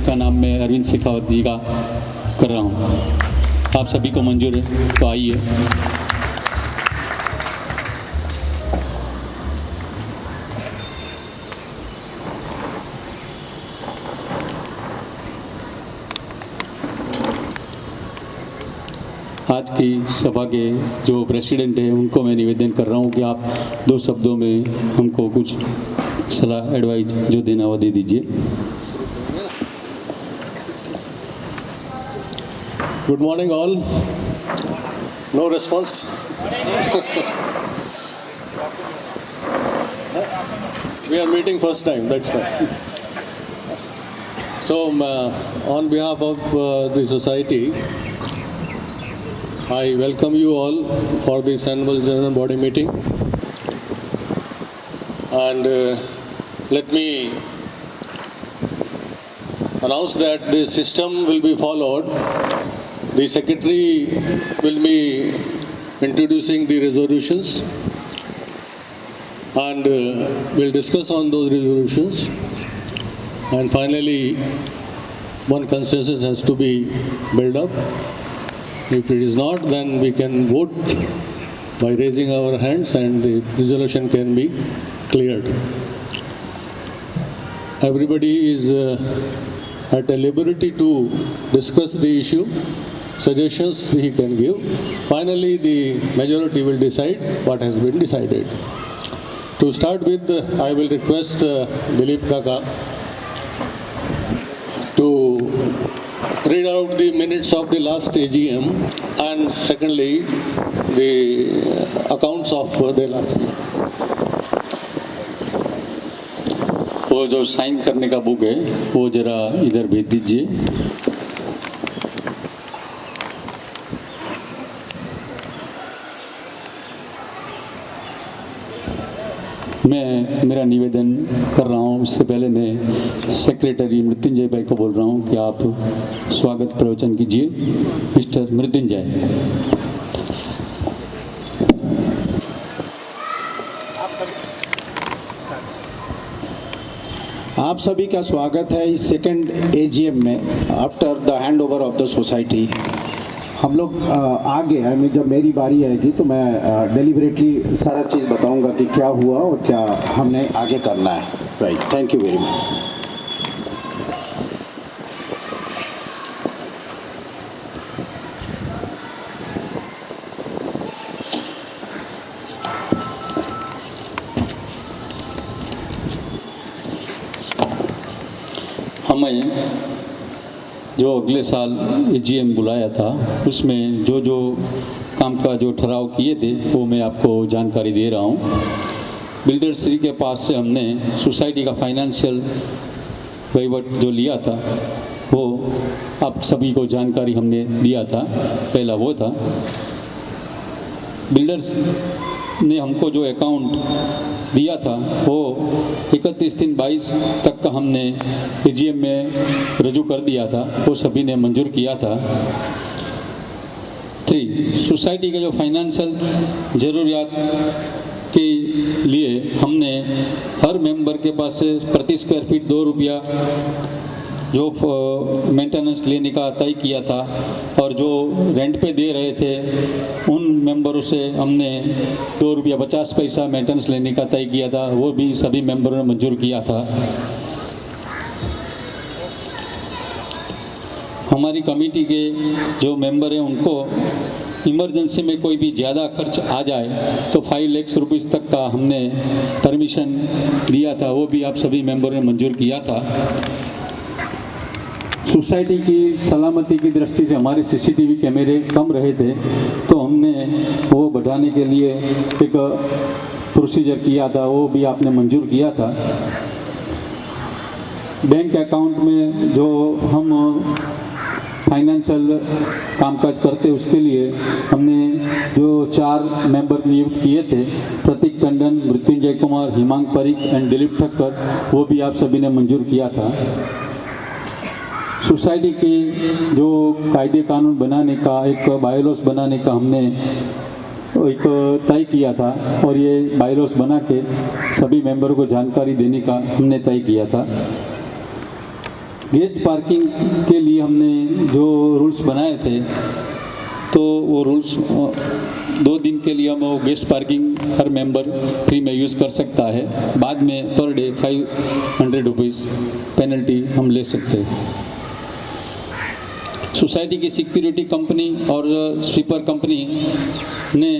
का नाम मैं अरविंद शेखावत जी का कर रहा हूँ। आप सभी को मंजूर है तो आइए। आज की सभा के जो प्रेसिडेंट हैं उनको मैं निवेदन कर रहा हूँ कि आप 2 शब्दों में हमको कुछ सलाह एडवाइस जो देना वो दे दीजिए। Good morning all. No response? We are meeting first time, that's fine. So, on behalf of the society, I welcome you all for this annual general body meeting. And let me announce that the system will be followed. The secretary will be introducing the resolutions and we'll discuss on those resolutions, and finally one consensus has to be built up. If it is not, then we can vote by raising our hands and the resolution can be cleared. Everybody is at a liberty to discuss the issue. Suggestions he can give. Finally, the majority will decide what has been decided. To start with, I will request Dilip Kaka to read out the minutes of the last AGM and secondly, the accounts of the last year. वो जो sign करने का book है वो जरा इधर भेज दीजिए। मैं मेरा निवेदन कर रहा हूँ। उससे पहले मैं सेक्रेटरी मृत्युंजय भाई को बोल रहा हूँ कि आप स्वागत प्रवचन कीजिए। मिस्टर मृत्युंजय। आप सभी का स्वागत है इस सेकंड एजीएम में after the hand over of the society. हम लोग आगे जब मेरी बारी आएगी तो मैं डेलिबरेटली सारा चीज़ बताऊंगा कि क्या हुआ और क्या हमने आगे करना है। Right, thank you very much. हमें जो अगले साल एजीएम बुलाया था उसमें जो जो काम का जो ठहराव किए थे वो मैं आपको जानकारी दे रहा हूँ। बिल्डर श्री के पास से हमने सोसाइटी का फाइनेंशियल वहीवट जो लिया था वो आप सभी को जानकारी हमने दिया था। पहला वो था, बिल्डर्स ने हमको जो अकाउंट दिया था वो 31/3/22 तक का हमने एजीएम में रजू कर दिया था, वो सभी ने मंजूर किया था। 3, सोसाइटी के जो फाइनेंशियल ज़रूरियात के लिए हमने हर मेंबर के पास से प्रति स्क्वायर फीट 2 रुपया जो मेंटेनेंस लेने का तय किया था और जो रेंट पे दे रहे थे उन मेंबरों से हमने 2 रुपया 50 पैसा मेंटेनेंस लेने का तय किया था, वो भी सभी मेंबरों ने मंजूर किया था। हमारी कमेटी के जो मेंबर हैं उनको इमरजेंसी में कोई भी ज़्यादा खर्च आ जाए तो 5 लाख रुपीस तक का हमने परमिशन दिया था, वो भी आप सभी मेंबरों ने मंजूर किया था। सोसाइटी की सलामती की दृष्टि से हमारे सीसीटीवी कैमरे कम रहे थे तो हमने वो बढ़ाने के लिए एक प्रोसीजर किया था, वो भी आपने मंजूर किया था। बैंक अकाउंट में जो हम फाइनेंशियल कामकाज करते उसके लिए हमने जो 4 मेंबर नियुक्त किए थे, प्रतीक टंडन, मृत्युंजय कुमार, हिमांग परीक एंड दिलीप ठक्कर, वो भी आप सभी ने मंजूर किया था। सोसाइटी की जो कायदे कानून बनाने का एक बायलॉस बनाने का हमने एक तय किया था और ये बायलॉस बना के सभी मेंबरों को जानकारी देने का हमने तय किया था। गेस्ट पार्किंग के लिए हमने जो रूल्स बनाए थे, तो वो रूल्स 2 दिन के लिए हम वो गेस्ट पार्किंग हर मेंबर फ्री में यूज़ कर सकता है। बाद में पर डे 500 रुपीज़ पेनल्टी हम ले सकते हैं। सोसाइटी की सिक्योरिटी कंपनी और स्वीपर कंपनी ने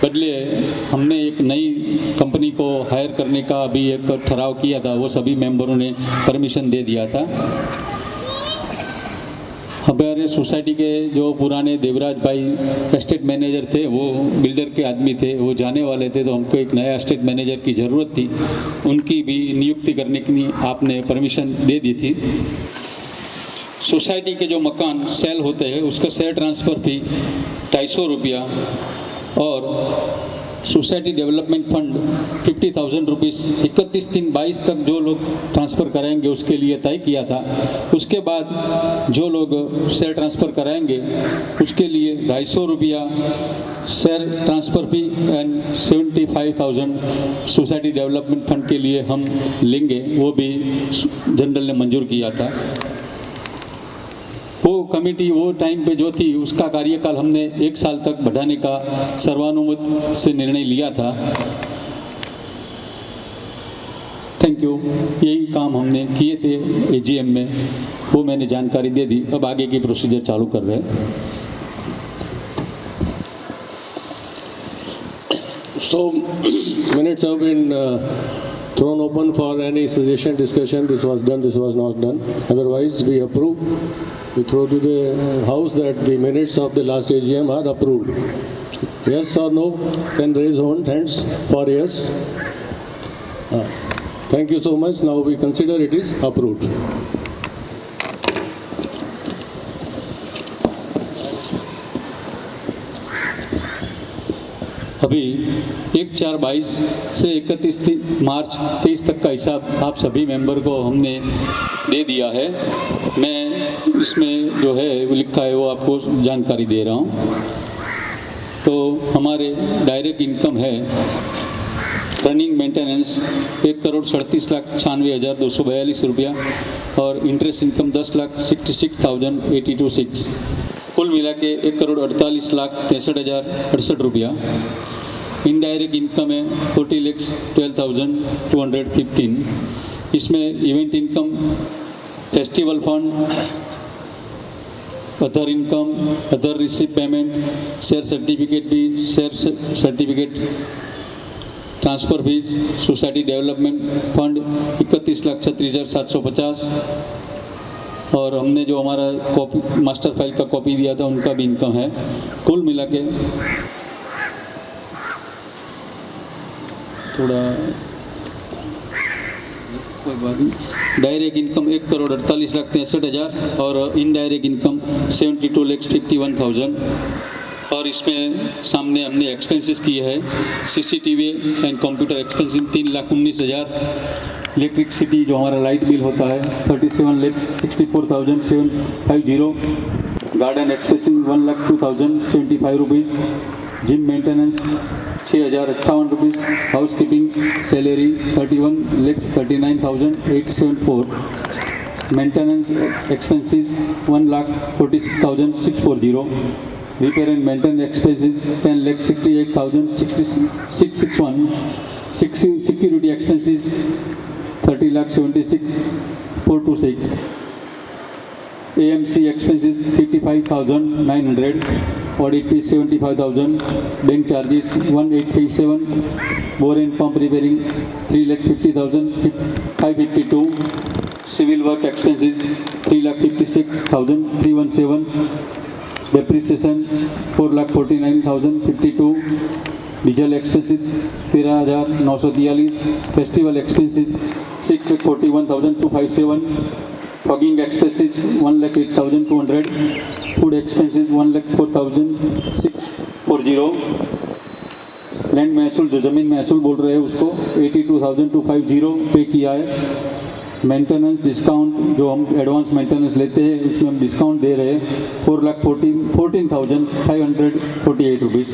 बदले हमने एक नई कंपनी को हायर करने का अभी एक ठहराव किया था, वो सभी मेंबरों ने परमिशन दे दिया था। हमारे सोसाइटी के जो पुराने देवराज भाई एस्टेट मैनेजर थे, वो बिल्डर के आदमी थे, वो जाने वाले थे, तो हमको एक नया एस्टेट मैनेजर की ज़रूरत थी। उनकी भी नियुक्ति करने की आपने परमिशन दे दी थी। सोसाइटी के जो मकान सेल होते हैं उसका शेयर ट्रांसफ़र फी 250 रुपया और सोसाइटी डेवलपमेंट फंड 50,000 रुपीज़ 31/3/22 तक जो लोग ट्रांसफ़र कराएंगे उसके लिए तय किया था। उसके बाद जो लोग शेयर ट्रांसफ़र कराएंगे उसके लिए 250 रुपया share transfer fee and 75,000 society development fund के लिए हम लेंगे, वो भी जनरल ने मंजूर किया था। वो कमेटी वो टाइम पे जो थी उसका कार्यकाल हमने 1 साल तक बढ़ाने का सर्वानुमत से निर्णय लिया था। Thank you. यही काम हमने किए थे एजीएम में, वो मैंने जानकारी दे दी। अब आगे की प्रोसीजर चालू कर रहे हैं। So, minutes have been thrown open for any suggestion, discussion. This was done, this was not done. Otherwise, we approve. We throw to the House that the minutes of the last AGM are approved. Yes or no? Can raise hands for yes. Thank you so much. Now we consider it is approved. अभी 1/4/22 से 31 मार्च 23 तक का हिसाब आप सभी member को हमने दे दिया है। मैं इसमें जो है वो लिखा है वो आपको जानकारी दे रहा हूँ। तो हमारे डायरेक्ट इनकम है रनिंग मेंटेनेंस 1,37,96,242 रुपया और इंटरेस्ट इनकम 10,66,082.6, कुल मिला के 1,48,63,68 रुपया। इनडायरेक्ट इनकम है 40,12,215। इसमें event income, festival fund, other income, other receive payment, share certificate भी, share certificate transfer fees, society development fund 31,36,750 और हमने जो हमारा कॉपी मास्टर फाइल का कॉपी दिया था उनका भी इनकम है। कुल मिला के थोड़ा कोई बात नहीं, डायरेक्ट इनकम 1,48,63,000 और इनडायरेक्ट इनकम 72,51,000 और इसमें सामने हमने एक्सपेंसेस किए हैं। CCTV and computer expenses 3,19,000, electricity जो हमारा लाइट बिल होता है 37,64,750, garden expenses 1,02,075 rupees, gym maintenance 6,058 rupees, house keeping salary 31,39,874, maintenance expenses 1,46,640, repair and maintenance expenses 10,68,661, security expenses 30,76,426, AMC expenses 55,900, audit fees 75,000, bank charges 1,857, bore and pump repairing 3,50,552, civil work expenses 3,56,317, depreciation 4,49,052, diesel expenses 13,943, festival expenses 6,41,257, fogging expenses 1,08,200, food expenses 1,04,640, land महसूल जो ज़मीन महसूल बोल रहे हैं उसको 82,250 पे किया है। मेंटेनेंस डिस्काउंट जो हम एडवांस मेंटेनेंस लेते हैं उसमें हम डिस्काउंट दे रहे हैं 4,14,548 rupees.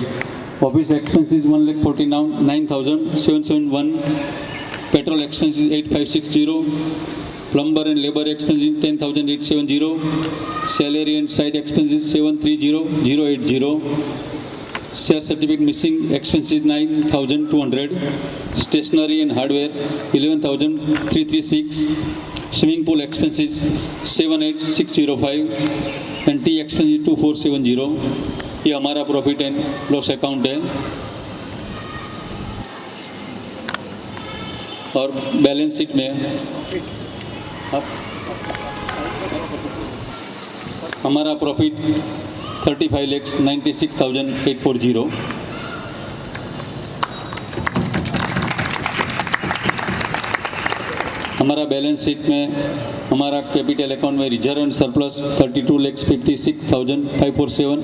Office expenses 1,49,771, petrol expenses 8,560, Plumber and labor expenses 10,870. Salary and site expenses 730,080. Share certificate missing expenses 9,200. Stationery and hardware 11,336. Swimming pool expenses 78,605 and tea expenses 2,470. ये हमारा प्रॉफिट एंड लॉस अकाउंट है। और balance sheet में हमारा profit 35,96,840। हमारा balance sheet में हमारा capital account में reserve and surplus 32,56,547।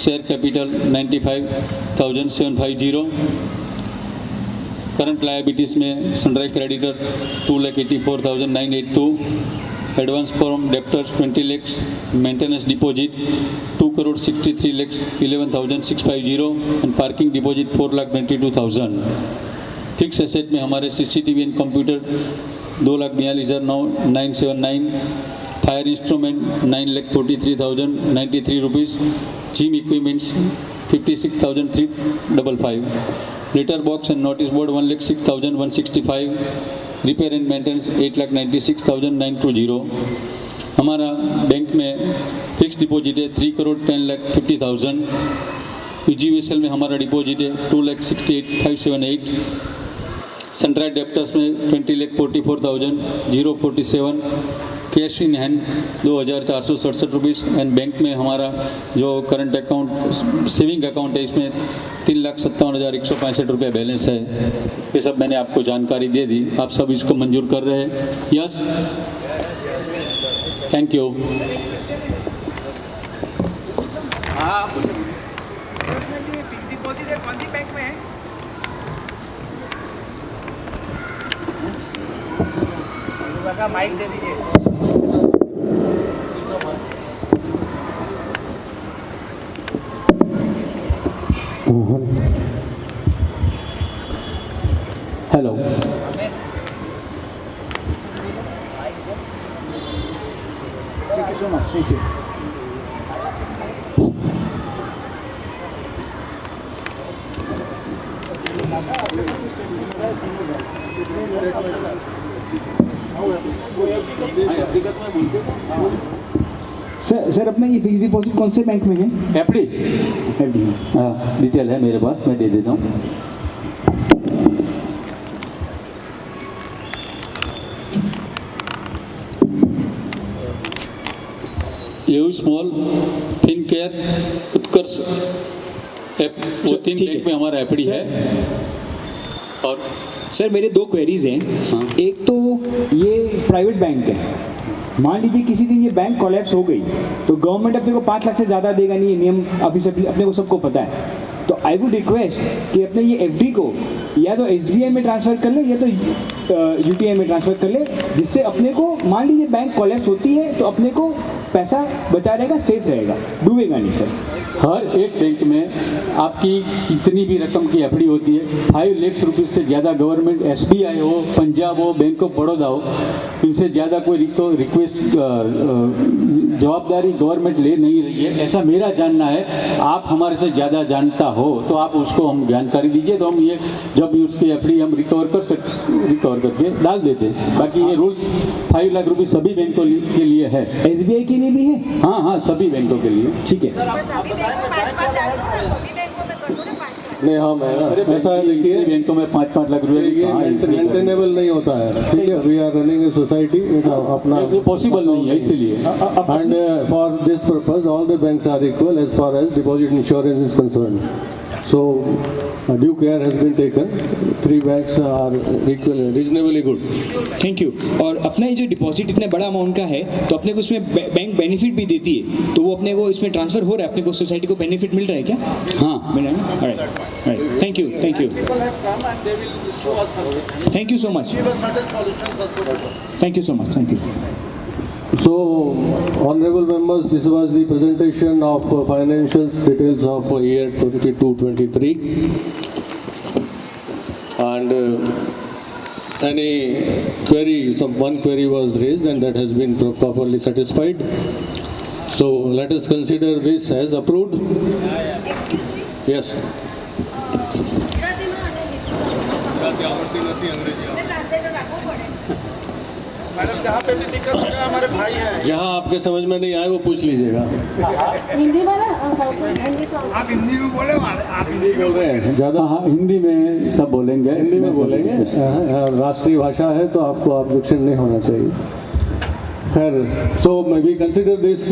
Share capital 95,750। Current liabilities में sunrise creditor 2,84,982। Advance from debtors 20 lakhs। Maintenance deposit 2,63,11,650 and parking deposit 4,22,000। Fix asset में हमारे CCTV and computer 2,42,979। Fire instrument 9,43,093 rupees. Gym equipments 56,355। Letter box and notice board 1,06,165। Repair and maintenance 8,96,920। हमारा bank में fix deposit है 3,10,50,000। UGVSL में हमारा deposit है 2,68,578। Sunrise debtors में 20,44,047। Cash in hand 2,467 rupees and bank में हमारा जो करंट अकाउंट सेविंग अकाउंट है इसमें 3,57,165 रुपये बैलेंस है। ये सब मैंने आपको जानकारी दे दी, आप सब इसको मंजूर कर रहे हैं? Yes, thank you. कौन सी बैंक में है? माइक दे दीजिए। Hello, Thank you so much. Thank you. Sir अपना ये फिक्स डिपॉजिट कौन से बैंक में है? एफडी FD में। हाँ, डिटेल है मेरे पास, मैं दे देता हूँ। यू स्मॉल थिन केयर उत्कर्ष वो तीन ठीक है। बैंक में हमारा एफडी है। और सर मेरे दो क्वेरीज हैं। हाँ। एक तो ये प्राइवेट बैंक है, मान लीजिए किसी दिन ये बैंक कोलैप्स हो गई तो गवर्नमेंट अपने को 5 लाख से ज़्यादा देगा नहीं, ये नियम अभी सब अपने को सबको पता है। तो आई वुड रिक्वेस्ट कि अपने ये एफडी को या तो SBI में ट्रांसफ़र कर ले या तो UTI में ट्रांसफ़र कर ले, जिससे अपने को मान लीजिए बैंक कोलैप्स होती है तो अपने को पैसा बचा रहेगा, सेफ रहेगा, डूबेगा नहीं सर। हर एक बैंक में आपकी कितनी भी रकम की एफडी होती है, 5 लाख रुपये से ज़्यादा गवर्नमेंट SBI हो, पंजाब हो, बैंक ऑफ बड़ौदा हो, इनसे ज़्यादा कोई रिक्वेस्ट जवाबदारी गवर्नमेंट ले नहीं रही है, ऐसा मेरा जानना है। आप हमारे से ज़्यादा जानता हो तो आप उसको हम जानकारी दीजिए, तो हम ये जब भी उसकी एफडी हम रिकवर करके डाल देते हैं। बाकी ये रूल्स 5 लाख रुपये सभी बैंकों के लिए है। SBI के लिए भी है? हाँ हाँ, सभी बैंकों के लिए। ठीक है। नहीं, हाँ मैं ऐसा है, देखिए बैंकों में 5-5 लाख रुपए ये मेंटेनेबल नहीं होता है, ठीक है। We are running a society, अपना पॉसिबल नहीं है, इसीलिए। and for this purpose all the banks are equal as far as deposit insurance is concerned. So due care has been taken. 3 banks are equal, reasonably good. Thank you. और अपना ये जो deposit इतने बड़ा amount का है तो अपने को इसमें बैंक बेनिफिट भी देती है, तो वो अपने को इसमें ट्रांसफर हो रहा है, अपने को सोसाइटी को बेनिफिट मिल रहा है क्या? हाँ, मिल रहा है ना? Right, thank you, thank you, thank you so much, thank you so much, thank you. So honorable members, this was the presentation of financial details of year 22-23, and any query, one query was raised and that has been properly satisfied. So let us consider this as approved. Yes. Madam जहाँ पे भी दिक्कत होगा हमारे भाई हैं जहाँ आपके समझ में नहीं आए वो पूछ लीजिएगा। हिंदी में ना हिंदी का आप हिंदी में बोले आप हिंदी बोल रहे हैं ज़्यादा हाँ हिंदी में सब बोलेंगे, हिंदी में बोलेंगे। राष्ट्रीय भाषा है तो आपको ऑब्जेक्शन नहीं होना चाहिए। खैर, so we consider this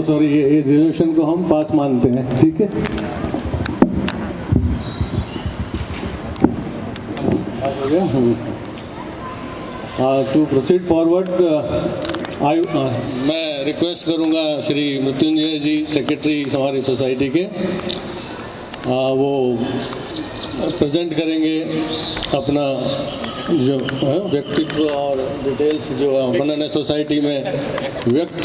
sorry ये रिजोल्यूशन को हम पास मानते हैं, ठीक है। हो गया। टू प्रोसीड फॉरवर्ड मैं रिक्वेस्ट करूंगा श्री मृत्युंजय जी, सेक्रेटरी हमारी सोसाइटी के, वो प्रेजेंट करेंगे अपना जो व्यक्तित्व और डिटेल्स जो उन्होंने सोसाइटी में व्यक्त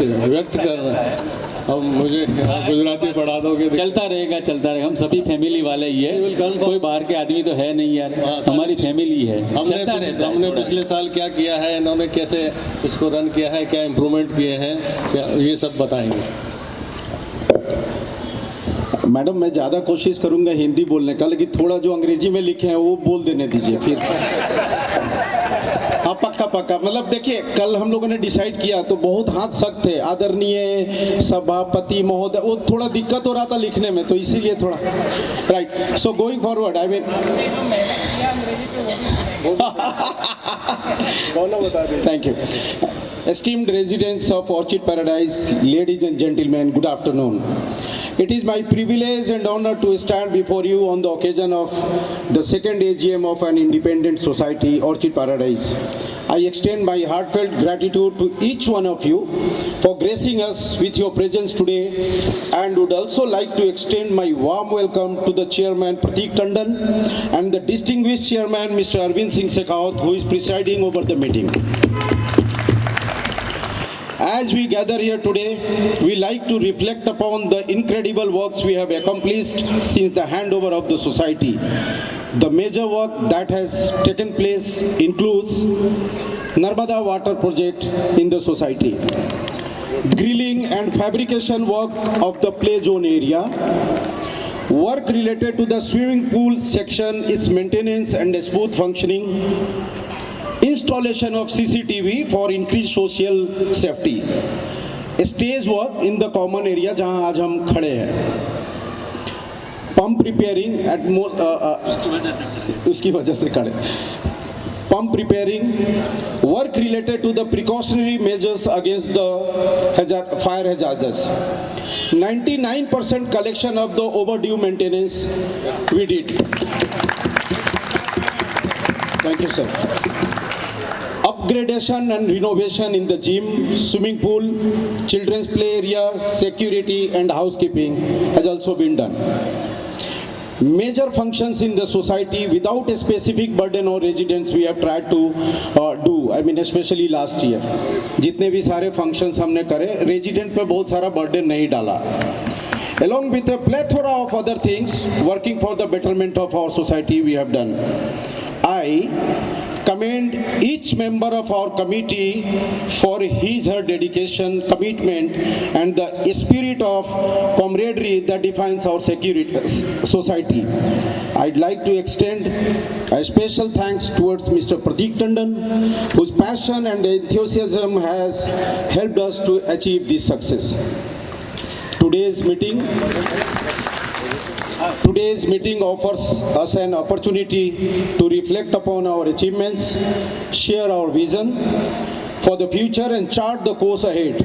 करना है। अब मुझे गुजराती पढ़ा दोगे। चलता रहेगा, हम सभी फैमिली वाले ही है, कोई बाहर के आदमी तो है नहीं यार, हमारी फैमिली है। हमने पिछले साल क्या किया है, इन्होंने कैसे इसको रन किया है, क्या इम्प्रूवमेंट किए हैं, ये सब बताएंगे। मैडम मैं ज़्यादा कोशिश करूंगा हिंदी बोलने का, लेकिन थोड़ा जो अंग्रेजी में लिखे हैं वो बोल देने दीजिए फिर। हाँ पक्का मतलब देखिए, कल हम लोगों ने डिसाइड किया तो बहुत हाथ सख्त थे, आदरणीय सभापति महोदय, वो थोड़ा दिक्कत हो रहा था लिखने में, तो इसीलिए थोड़ा right. So going forward I mean दोनों बता दें। Thank you. Esteemed residents of Orchid Paradise, ladies and gentlemen, good afternoon. It is my privilege and honor to stand before you on the occasion of the second AGM of an independent society, Orchid Paradise. I extend my heartfelt gratitude to each one of you for gracing us with your presence today, and would also like to extend my warm welcome to the chairman Pratik Tandon and the distinguished chairman Mr. Arvind Singh Sekhawat, who is presiding over the meeting. As we gather here today, we like to reflect upon the incredible works we have accomplished since the handover of the society. The major work that has taken place includes Narmada water project in the society, grilling and fabrication work of the play zone area, work related to the swimming pool section, its maintenance and smooth functioning, installation of CCTV for increased social safety, stage work in the common area जहां आज हम खड़े हैं, pump repairing at उसकी वजह से खड़े, pump repairing, work related to the precautionary measures against the fire hazards, 99% collection of the overdue maintenance we did. Thank you, sir. Upgradation and renovation in the gym, swimming pool, children's play area, security and housekeeping has also been done. Major functions in the society without a specific burden on residents we have tried to do. I mean especially last year. जितने भी सारे functions हमने करे, resident पे बहुत सारा burden नहीं डाला. Along with a plethora of other things, working for the betterment of our society we have done. I commend each member of our committee for his/her dedication, commitment, and the spirit of camaraderie that defines our society. I'd like to extend a special thanks towards Mr. Pratik Tandon, whose passion and enthusiasm has helped us to achieve this success. Today's meeting offers us an opportunity to reflect upon our achievements, share our vision for the future and chart the course ahead.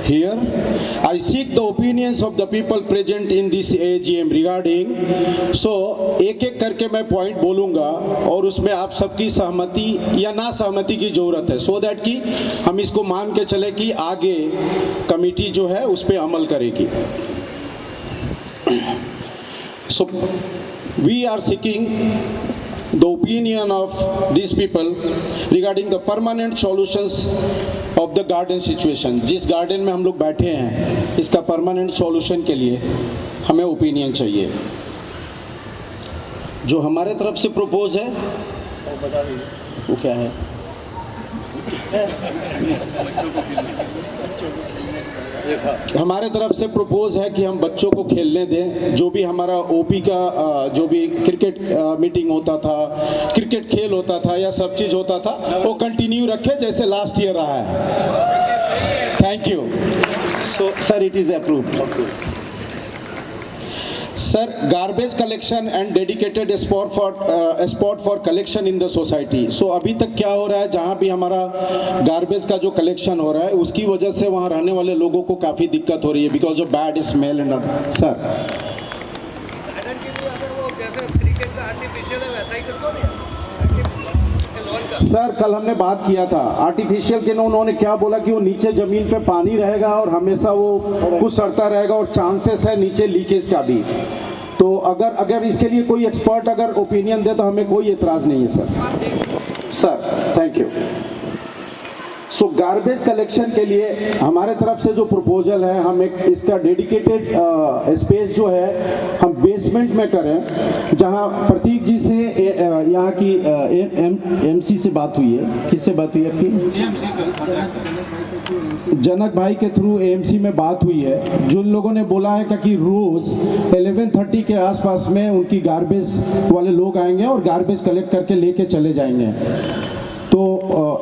Here, I seek the opinions of the people present in this AGM regarding, so एक एक करके मैं point बोलूँगा और उसमें आप सबकी सहमति या ना सहमति की ज़रूरत है, so that कि हम इसको मान के चले कि आगे कमेटी जो है उस पर अमल करेगी. So we are seeking the opinion of these people regarding the permanent solutions of the garden situation. जिस गार्डन में हम लोग बैठे हैं इसका परमानेंट सॉल्यूशन के लिए हमें ओपिनियन चाहिए. जो हमारे तरफ से प्रपोज है वो क्या है? हमारे तरफ से प्रपोज है कि हम बच्चों को खेलने दें। जो भी हमारा ओपी का जो भी क्रिकेट मीटिंग होता था, क्रिकेट खेल होता था या सब चीज़ होता था, वो कंटिन्यू रखें जैसे लास्ट ईयर रहा है। Thank you. So sir, it is approved. Sir, garbage collection and dedicated spot for collection in the society. So अभी तक क्या हो रहा है, जहाँ भी हमारा गार्बेज का जो कलेक्शन हो रहा है उसकी वजह से वहाँ रहने वाले लोगों को काफ़ी दिक्कत हो रही है because of bad smell and sir. Sir, कल हमने बात किया था आर्टिफिशियल के ना, उन्होंने क्या बोला कि वो नीचे ज़मीन पे पानी रहेगा और हमेशा वो कुछ सड़ता रहेगा और चांसेस है नीचे लीकेज का भी। तो अगर इसके लिए कोई एक्सपर्ट अगर ओपिनियन दे तो हमें कोई एतराज़ नहीं है sir. Sir, thank you. So garbage collection के लिए हमारे तरफ से जो प्रपोजल है, हम एक इसका डेडिकेटेड स्पेस जो है हम बेसमेंट में करें, जहां प्रतीक जी से यहाँ की एमसी से बात हुई है। किससे बात हुई है आपकी? जनक भाई के थ्रू एएमसी में बात हुई है। जो लोगों ने बोला है कि रोज़ 11:30 के आसपास में उनकी गार्बेज वाले लोग आएंगे और गार्बेज कलेक्ट करके लेके चले जाएंगे। तो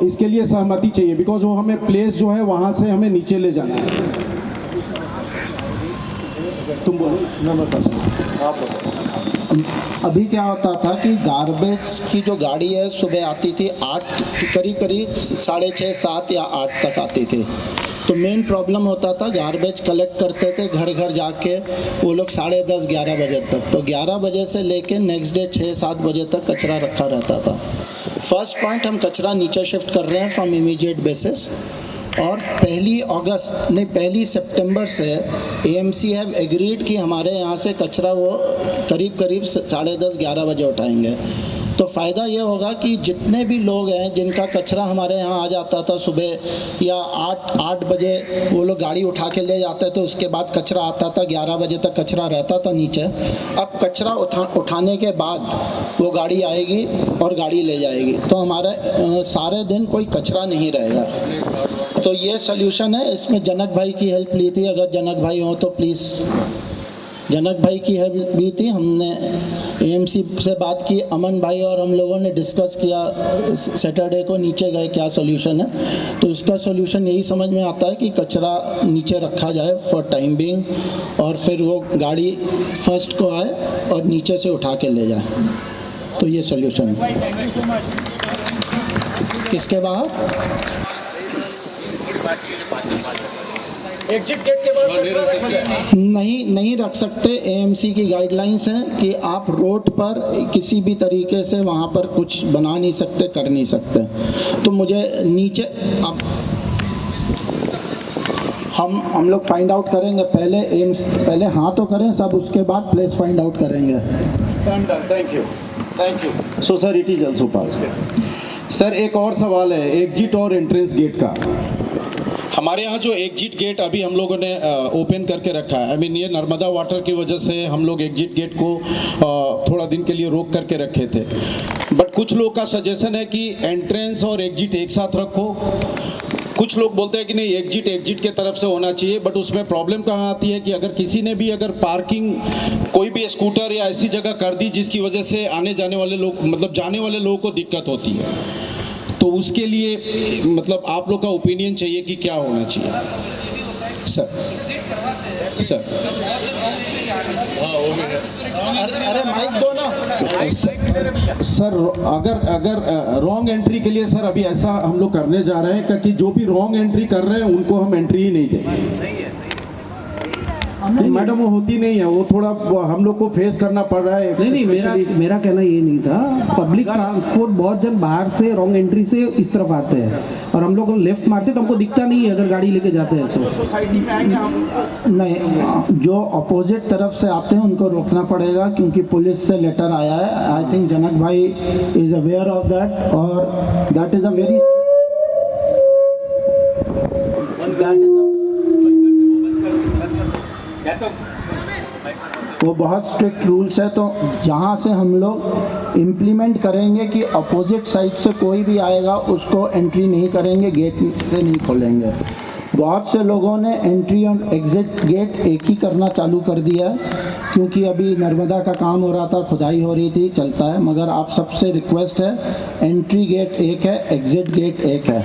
इसके लिए सहमति चाहिए बिकॉज वो हमें प्लेस जो है वहाँ से हमें नीचे ले जाना है। तुम बोलो। आप बोलो। अभी क्या होता था कि गार्बेज की जो गाड़ी है सुबह आती थी 8, करीब 6:30, 7 या 8 तक आती थी। तो मेन प्रॉब्लम होता था, गार्बेज कलेक्ट करते थे घर घर जाके वो लोग 10:30, 11 बजे तक। तो 11 बजे से लेके नेक्स्ट डे 6-7 बजे तक कचरा रखा रहता था। फर्स्ट पॉइंट, हम कचरा नीचे शिफ्ट कर रहे हैं फ्रॉम इमीडिएट बेसिस। और 1 सितंबर से एएमसी हैव एग्रीड कि हमारे यहाँ से कचरा वो करीब 10:30-11 बजे उठाएंगे। तो फ़ायदा ये होगा कि जितने भी लोग हैं जिनका कचरा हमारे यहाँ आ जाता था सुबह या 8 बजे वो लोग गाड़ी उठा के ले जाते थे, उसके बाद कचरा आता था, 11 बजे तक कचरा रहता था नीचे। अब कचरा उठाने के बाद वो गाड़ी आएगी और गाड़ी ले जाएगी, तो हमारे सारे दिन कोई कचरा नहीं रहेगा। तो ये सल्यूशन है। इसमें जनक भाई की हेल्प ली थी, अगर जनक भाई हो तो प्लीज़। जनक भाई की हेल्प ली थी, हमने एएमसी से बात की, अमन भाई और हम लोगों ने डिस्कस किया। सैटरडे को नीचे गए क्या सॉल्यूशन है। तो इसका सॉल्यूशन यही समझ में आता है कि कचरा नीचे रखा जाए फॉर टाइम बीइंग, और फिर वो गाड़ी फर्स्ट को आए और नीचे से उठा के ले जाए। तो ये सॉल्यूशन है। किसके बाहर? एग्जिट गेट के बाद नहीं रख सकते। एएमसी की गाइडलाइंस हैं कि आप रोड पर किसी भी तरीके से वहाँ पर कुछ बना नहीं सकते, कर नहीं सकते। तो मुझे नीचे अब हम लोग फाइंड आउट करेंगे। पहले हाँ तो करें सब, उसके बाद प्लेस फाइंड आउट करेंगे। Thank you. So sir, it is also pass. Sir, एक और सवाल है एग्जिट और एंट्रेंस गेट का। हमारे यहाँ जो एग्जिट गेट अभी हम लोगों ने ओपन करके रखा है, ये नर्मदा वाटर की वजह से हम लोग एग्जिट गेट को थोड़ा दिन के लिए रोक करके रखे थे। बट कुछ लोग का सजेशन है कि एंट्रेंस और एग्जिट एक साथ रखो। कुछ लोग बोलते हैं कि नहीं, एग्जिट के तरफ से होना चाहिए। बट उसमें प्रॉब्लम कहाँ आती है कि अगर किसी ने भी अगर पार्किंग कोई भी स्कूटर या ऐसी जगह कर दी जिसकी वजह से आने जाने वाले लोग जाने वाले लोगों को दिक्कत होती है, तो उसके लिए आप लोग का ओपिनियन चाहिए कि क्या होना चाहिए। सर अरे माइक दो ना। सर, अगर रॉन्ग एंट्री के लिए सर अभी ऐसा हम लोग करने जा रहे हैं कि जो भी रॉन्ग एंट्री कर रहे हैं उनको हम एंट्री ही नहीं दें। तो मैडम वो होती नहीं है, वो थोड़ा हम लोग को फेस करना पड़ रहा है। नहीं, मेरा कहना ये नहीं था। पब्लिक ट्रांसपोर्ट बहुत जन बाहर से रॉन्ग एंट्री से इस तरफ आते हैं और हम लोग लेफ्ट मारते तो हमको दिखता नहीं है अगर गाड़ी लेके जाते हैं तो। सोसाइटी में आएंगे हम नहीं, जो अपोजिट तरफ से आते हैं उनको रोकना पड़ेगा क्योंकि पुलिस से लेटर आया है। आई थिंक जनक भाई इज अवेयर ऑफ दैट, और दैट इज अ वेरी वो बहुत स्ट्रिक्ट रूल्स है। तो जहाँ से हम लोग इम्प्लीमेंट करेंगे कि अपोजिट साइड से कोई भी आएगा उसको एंट्री नहीं करेंगे, गेट से नहीं खोलेंगे। बहुत से लोगों ने एंट्री और एग्ज़िट गेट एक ही करना चालू कर दिया है, क्योंकि अभी नर्मदा का काम हो रहा था, खुदाई हो रही थी, चलता है। मगर आप सबसे रिक्वेस्ट है, एंट्री गेट एक है, एग्ज़िट गेट एक है।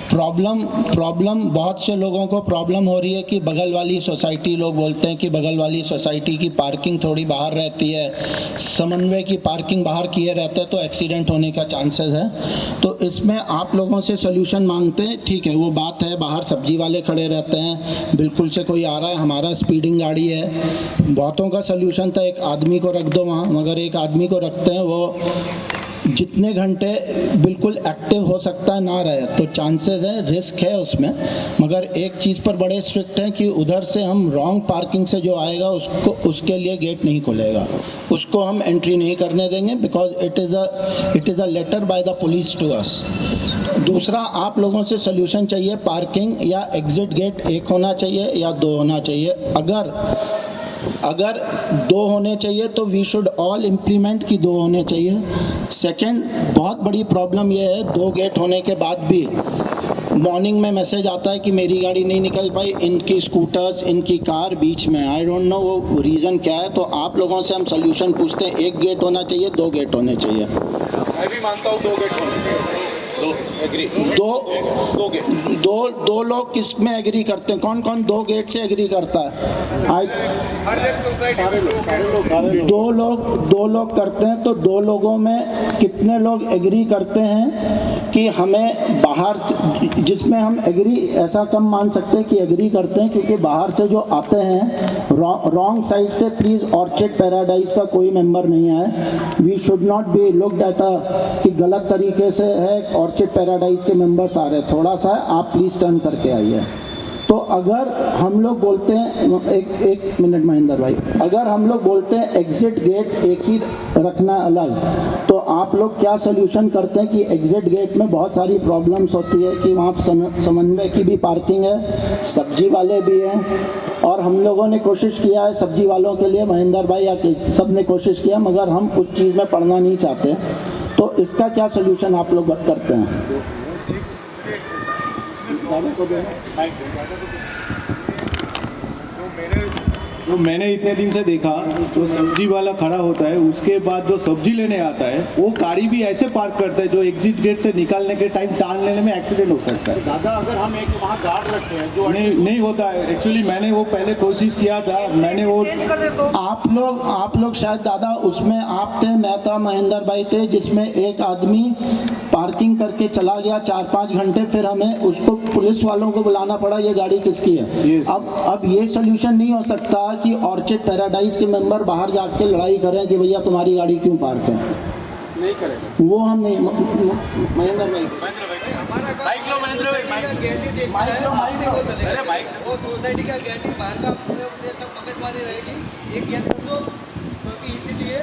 प्रॉब्लम बहुत से लोगों को प्रॉब्लम हो रही है कि बगल वाली सोसाइटी, लोग बोलते हैं कि बगल वाली सोसाइटी की पार्किंग थोड़ी बाहर रहती है, समन्वय की पार्किंग बाहर किए रहते हैं तो एक्सीडेंट होने का चांसेस है। तो इसमें आप लोगों से सोल्यूशन मांगते हैं, ठीक है, वो बात है, बाहर सब्जी वाले खड़े रहते हैं, बिल्कुल से कोई आ रहा है, हमारा स्पीडिंग गाड़ी है, बहुतों का सोल्यूशन था एक आदमी को रख दो वहाँ, मगर एक आदमी को रखते हैं वो जितने घंटे बिल्कुल एक्टिव हो सकता है ना रहे, तो चांसेस है, रिस्क है उसमें। मगर एक चीज़ पर बड़े स्ट्रिक्ट हैं कि उधर से हम रॉन्ग पार्किंग से जो आएगा उसके लिए गेट नहीं खुलेगा, उसको हम एंट्री नहीं करने देंगे, because it is a letter by the police to us. दूसरा, आप लोगों से सोल्यूशन चाहिए, पार्किंग या एग्ज़िट गेट एक होना चाहिए या दो होना चाहिए। अगर दो होने चाहिए तो वी शुड ऑल इम्प्लीमेंट कि दो होने चाहिए। सेकंड, बहुत बड़ी प्रॉब्लम ये है, दो गेट होने के बाद भी मॉर्निंग में मैसेज आता है कि मेरी गाड़ी नहीं निकल पाई, इनकी स्कूटर्स, इनकी कार बीच में, आई डोंट नो वो रीज़न क्या है। तो आप लोगों से हम सोल्यूशन पूछते हैं, एक गेट होना चाहिए, दो गेट होने चाहिए। मैं भी मानता हूँ 2 गेट होने चाहिए। दो लोग किस में एग्री करते हैं? कौन कौन 2 गेट से एग्री करता है? हर एक सोसाइटी दो लोग करते हैं। तो 2 लोगों में कितने लोग एग्री करते हैं कि हमें बाहर, जिसमें हम एग्री ऐसा कम मान सकते हैं कि एग्री करते हैं, क्योंकि बाहर से जो आते हैं रॉन्ग साइड से, प्लीज़ ऑर्चिड पैराडाइज का कोई मेंबर नहीं आए। We should not be looked at कि गलत तरीके से है, ऑर्चिड पैराडाइज के मेंबर्स आ रहे हैं, थोड़ा सा आप प्लीज़ टर्न करके आइए। तो अगर हम लोग बोलते हैं, एक मिनट महेंद्र भाई, अगर हम लोग बोलते हैं एग्ज़िट गेट एक ही रखना अलग, तो आप लोग क्या सोल्यूशन करते हैं कि एग्ज़िट गेट में बहुत सारी प्रॉब्लम्स होती है कि वहाँ समन्वय की भी पार्किंग है, सब्जी वाले भी हैं, और हम लोगों ने कोशिश किया है सब्जी वालों के लिए, महेंद्र भाई या सब ने कोशिश किया, मगर हम उस चीज़ में पड़ना नहीं चाहते। तो इसका क्या सोल्यूशन आप लोग करते हैं? तो मैंने इतने दिन से देखा, जो सब्जी वाला खड़ा होता है उसके बाद जो सब्जी लेने आता है वो गाड़ी भी ऐसे पार्क करता है जो एग्जिट गेट से निकालने के टाइम टाल लेने में एक्सीडेंट हो सकता है। दादा, अगर हम एक वहाँ गार्ड रखते हैं जो नहीं होता है। एक्चुअली मैंने वो पहले कोशिश किया था, मैंने वो आप लोग शायद दादा उसमें आप थे, मैं था, महेंद्र भाई थे, जिसमें एक आदमी पार्किंग करके चला गया 4-5 घंटे, फिर हमें उसको पुलिस वालों को बुलाना पड़ा, ये गाड़ी किसकी है। अब ये सोल्यूशन नहीं हो सकता कि ऑर्चिड पैराडाइज के मेंबर बाहर जाके लड़ाई करें कि भैया तुम्हारी गाड़ी क्यों पार्क है। नहीं करेगा वो हम नहीं। महेंद्र भाई, बाइक लो, महेंद्र भाई, अरे बाइक से वो सोसाइटी का गेट ही बाहर का सब मगजमारी रहेगी, एक गेट कर दो, क्योंकि इसीलिए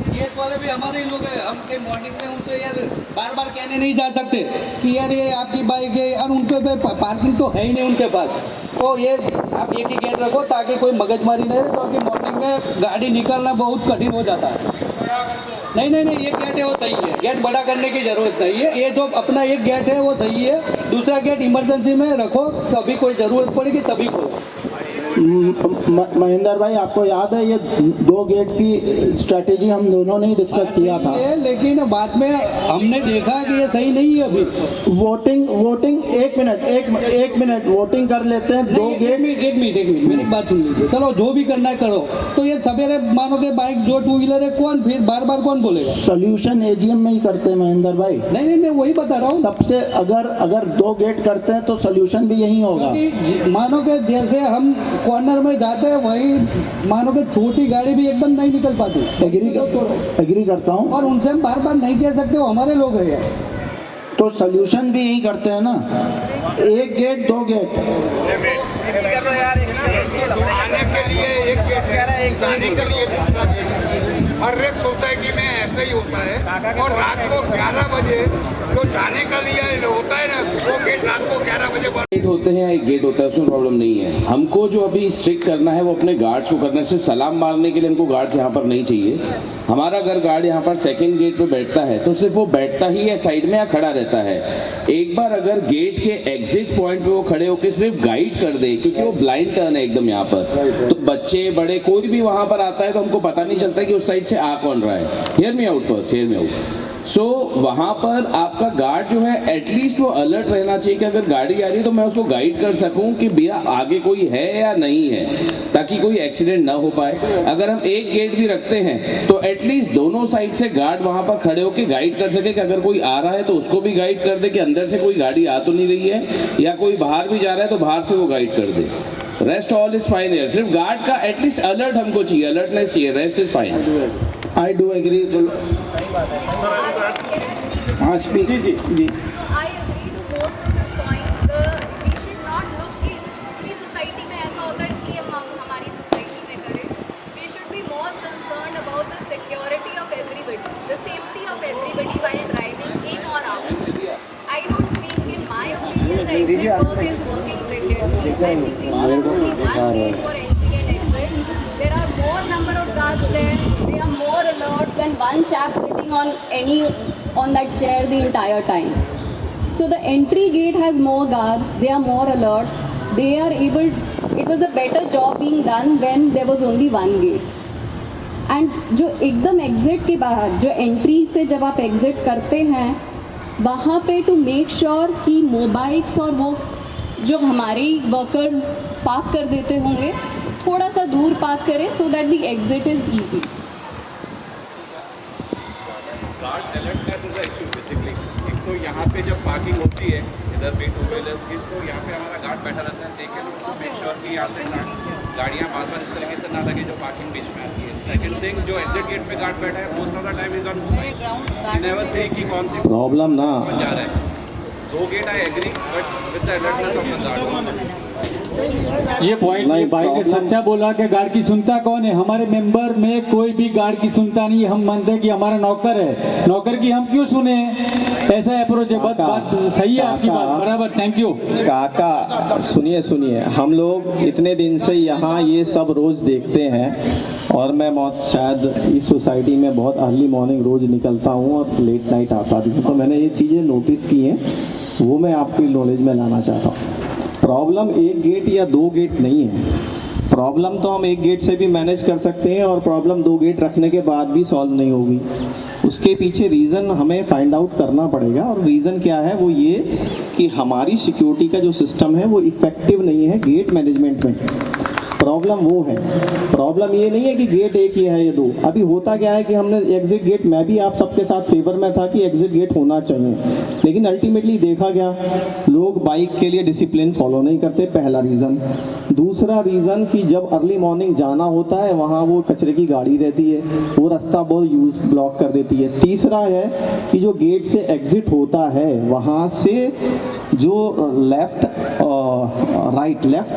गेट वाले भी हमारे ही लोग हैं। हम कहीं मॉर्निंग में उनसे यार बार बार कहने नहीं जा सकते कि यार ये आपकी बाइक है, और उनके पे पार्किंग तो है ही नहीं उनके पास। तो ये आप एक ही गेट रखो ताकि कोई मगजमारी नहीं रहे, क्योंकि मॉर्निंग में गाड़ी निकालना बहुत कठिन हो जाता है। नहीं, ये गेट है वो सही है, गेट बड़ा करने की ज़रूरत नहीं है। ये जो अपना एक गेट है वो सही है, दूसरा गेट इमरजेंसी में रखो, कभी कोई ज़रूरत पड़ेगी तभी खोलो। महेंद्र भाई, आपको याद है ये 2 गेट की स्ट्रेटेजी हम दोनों ने डिस्कस किया था, लेकिन बाद में हमने देखा कि ये सही नहीं है। अभी वोटिंग एक मिनट वोटिंग कर लेते हैं। 2 गेट, एक मिनट मेरी बात सुन लीजिए। चलो जो भी करना है करो, तो ये सवेरे मानो के बाइक जो 2 व्हीलर है, कौन फिर बार बार कौन बोलेगा? सोल्यूशन एजीएम में ही करते हैं महेंद्र भाई। नहीं, मैं वही बता रहा हूँ। सबसे अगर 2 गेट करते हैं तो सोल्यूशन भी यही होगा। मानो के जैसे हम कॉर्नर में जाते हैं, वही मानो कि छोटी गाड़ी भी एकदम नहीं निकल पाती। एग्री करता हूँ, और उनसे हम बार बार नहीं कह सकते, वो हमारे लोग हैं। तो सोल्यूशन भी यही करते हैं ना, 1 गेट 2 गेट। आने के लिए 1 गेट है, जाने के लिए दूसरा गेट है। हर एक सोसाइटी में ऐसा ही होता है। और रात को 11 बजे जो जाने का लिए होता है है ना, वो गेट रात को 11 बजे बंद। गेट होते हैं, एक गेट होता है, उसमें प्रॉब्लम नहीं है। हमको जो अभी स्ट्रिक्ट करना है वो अपने गार्ड्स को करना है। सिर्फ सलाम मारने के लिए हमको गार्ड्स यहाँ पर नहीं चाहिए। हमारा अगर गार्ड यहाँ पर सेकंड गेट पे बैठता है तो सिर्फ वो बैठता ही या साइड में या खड़ा रहता है। एक बार अगर गेट के एग्जिट पॉइंट पे वो खड़े होकर सिर्फ गाइड कर दे, क्योंकि वो ब्लाइंड टर्न है एकदम यहाँ पर, तो बच्चे बड़े कोई भी वहाँ पर आता है तो हमको पता नहीं चलता कि उस साइड से आ कौन रहा है। Hear me out first, hear me out. So वहाँ पर आपका गार्ड जो है एटलीस्ट वो अलर्ट रहना चाहिए कि अगर गाड़ी आ रही है तो मैं उसको गाइड कर सकूं कि भैया आगे कोई है या नहीं है, ताकि कोई एक्सीडेंट ना हो पाए। अगर हम एक गेट भी रखते हैं तो एटलीस्ट दोनों साइड से गार्ड वहाँ पर खड़े होकर गाइड कर सके कि अगर कोई आ रहा है तो उसको भी गाइड कर दे कि अंदर से कोई गाड़ी आ तो नहीं रही है, या कोई बाहर भी जा रहा है तो बाहर से वो गाइड कर दे। रेस्ट ऑल इज फाइन है। सिर्फ गार्ड का एटलीस्ट अलर्ट हमको चाहिए, अलर्टनेस चाहिए, rest is fine. I do agree. हाँ स्पीक जी जी जी। I agree to most of the points. We should not look कि दूसरी सोसाइटी में ऐसा होता है इसलिए हम हमारी सोसाइटी में करें। We should be more concerned about the security of everybody, the safety of everybody while driving in or out. I don't think, in my opinion, the exit curve is working brilliantly. I think we should have only one gate for entry and exit. There are more number of guards there. They are more alert than one chap sitting on that chair the entire time. So the entry gate has more guards, they are more alert, they are able, it was a better job being done when there was only one gate. And जो एकदम exit के बाद जो entry से जब आप exit करते हैं वहाँ पे टू मेक श्योर कि मोबाइल्स और वो जो हमारे वर्कर्स पार्क कर देते होंगे थोड़ा सा दूर पार्क करें so that the exit is easy. Guard alertness is issue basically. एक तो यहाँ पे जब पार्किंग होती है इधर भी टू व्हीलर्स की, तो यहाँ पे हमारा गार्ड बैठा रहता है, देखे लोग टू मेक श्योर कि यहाँ से गाड़ियाँ बार बार इस तरीके से ना लगे जो पार्किंग बीच में आती है। सेकंड थिंग, जो एग्जिट गेट पे गार्ड बैठा है most of the time is on mobile, never say कि कौन सी प्रॉब्लम ना जा रहा है। दो gate I agree, but with the alertness of the guard. ये पॉइंट नहीं, भाई ने problem- सच्चा बोला कि गार्ड की सुनता कौन है। हमारे मेंबर में कोई भी गार्ड की सुनता नहीं। हम मानते हैं कि हमारा नौकर है, नौकर की हम क्यों सुने? ऐसा अप्रोच है। बात सही है आपकी बात, बराबर, थैंक यू। काका सुनिए सुनिए, हम लोग इतने दिन से यहाँ ये सब रोज़ देखते हैं और मैं शायद इस सोसाइटी में बहुत अर्ली मॉर्निंग रोज़ निकलता हूँ और लेट नाइट आता भी हूँ, तो मैंने ये चीज़ें नोटिस की हैं, वो मैं आपकी नॉलेज में लाना चाहता हूँ। प्रॉब्लम एक गेट या दो गेट नहीं है। प्रॉब्लम तो हम एक गेट से भी मैनेज कर सकते हैं और प्रॉब्लम दो गेट रखने के बाद भी सॉल्व नहीं होगी। उसके पीछे रीज़न हमें फाइंड आउट करना पड़ेगा, और रीज़न क्या है वो ये कि हमारी सिक्योरिटी का जो सिस्टम है वो इफ़ेक्टिव नहीं है गेट मैनेजमेंट में। प्रॉब्लम वो है। प्रॉब्लम ये नहीं है कि गेट एक ही है या दो। अभी होता क्या है कि हमने एग्जिट गेट, मैं भी आप सबके साथ फेवर में था कि एग्जिट गेट होना चाहिए, लेकिन अल्टीमेटली देखा गया लोग बाइक के लिए डिसिप्लिन फॉलो नहीं करते, पहला रीज़न। दूसरा रीज़न कि जब अर्ली मॉर्निंग जाना होता है वहाँ वो कचरे की गाड़ी रहती है, वो रास्ता बहुत यूज ब्लॉक कर देती है। तीसरा है कि जो गेट से एग्जिट होता है वहाँ से जो लेफ्ट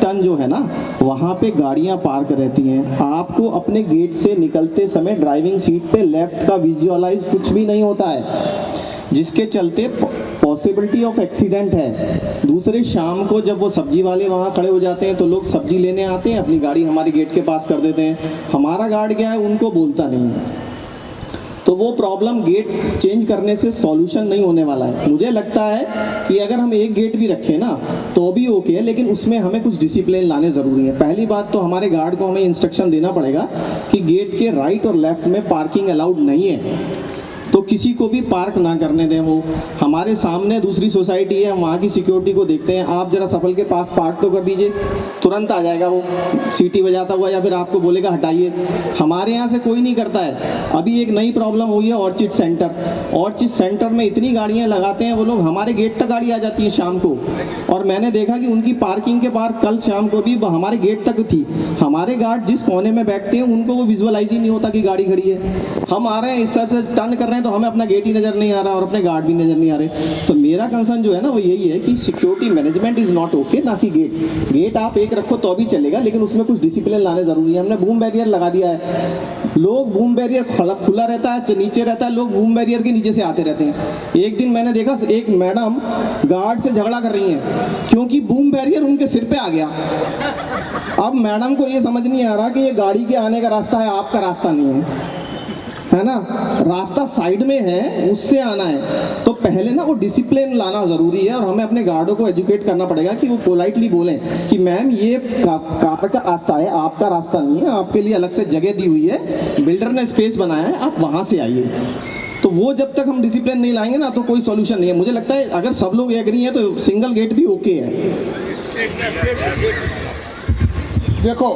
टर्न जो है ना, वहाँ पे गाड़ियाँ पार्क रहती हैं। आपको अपने गेट से निकलते समय ड्राइविंग सीट पे लेफ्ट का विजुअलाइज कुछ भी नहीं होता है, जिसके चलते पॉसिबिलिटी ऑफ एक्सीडेंट है। दूसरे शाम को जब वो सब्जी वाले वहाँ खड़े हो जाते हैं तो लोग सब्जी लेने आते हैं, अपनी गाड़ी हमारे गेट के पास कर देते हैं। हमारा गार्ड क्या है, उनको बोलता नहीं है। तो वो प्रॉब्लम गेट चेंज करने से सॉल्यूशन नहीं होने वाला है। मुझे लगता है कि अगर हम एक गेट भी रखें ना तो भी ओके है, लेकिन उसमें हमें कुछ डिसिप्लिन लाने ज़रूरी है। पहली बात तो हमारे गार्ड को हमें इंस्ट्रक्शन देना पड़ेगा कि गेट के राइट और लेफ्ट में पार्किंग अलाउड नहीं है, तो किसी को भी पार्क ना करने दें। वो हमारे सामने दूसरी सोसाइटी है, वहाँ की सिक्योरिटी को देखते हैं, आप जरा सफल के पास पार्क तो कर दीजिए, तुरंत आ जाएगा वो सीटी बजाता हुआ, या फिर आपको बोलेगा हटाइए। हमारे यहाँ से कोई नहीं करता है। अभी एक नई प्रॉब्लम हुई है ऑर्चिड सेंटर। ऑर्चिड सेंटर में इतनी गाड़ियाँ लगाते हैं वो लोग, हमारे गेट तक गाड़ी आ जाती है शाम को, और मैंने देखा कि उनकी पार्किंग के बाहर कल शाम को भी हमारे गेट तक थी। हमारे गार्ड जिस कोने में बैठते हैं उनको वो विजुअलाइज ही नहीं होता कि गाड़ी खड़ी है। हम आ रहे हैं इस तरह से टर्न कर रहे हैं, हैं तो हमें अपना गेट ही नज़र नहीं आ रहा और अपने गार्ड भी नज़र नहीं आ रहे। तो मेरा कंसर्न जो है ना वो यही है कि security management is not okay, ना कि गेट आप एक रखो तो भी चलेगा, लेकिन उसमें कुछ डिसिप्लिन लाने ज़रूरी है। हमने बूम बैरियर लगा दिया है, लोग बूम बैरियर खुला रहता है, नीचे रहता है, लोग बूम बैरियर के नीचे से आते रहते हैं। एक दिन मैंने देखा एक मैडम गार्ड से झगड़ा कर रही हैं क्योंकि बूम बैरियर उनके सिर पे आ गया। अब मैडम को ये समझ नहीं आ रहा कि ये गाड़ी के आने का रास्ता है, आपका रास्ता नहीं है ना, रास्ता साइड में है, उससे आना है। तो पहले ना वो डिसिप्लिन लाना ज़रूरी है और हमें अपने गार्डों को एजुकेट करना पड़ेगा कि वो पोलाइटली बोलें कि मैम ये कार का रास्ता है, आपका रास्ता नहीं है, आपके लिए अलग से जगह दी हुई है, बिल्डर ने स्पेस बनाया है, आप वहाँ से आइए। तो वो जब तक हम डिसिप्लिन नहीं लाएंगे ना तो कोई सॉल्यूशन नहीं है। मुझे लगता है अगर सब लोग एग्री हैं तो सिंगल गेट भी ओके है। देखो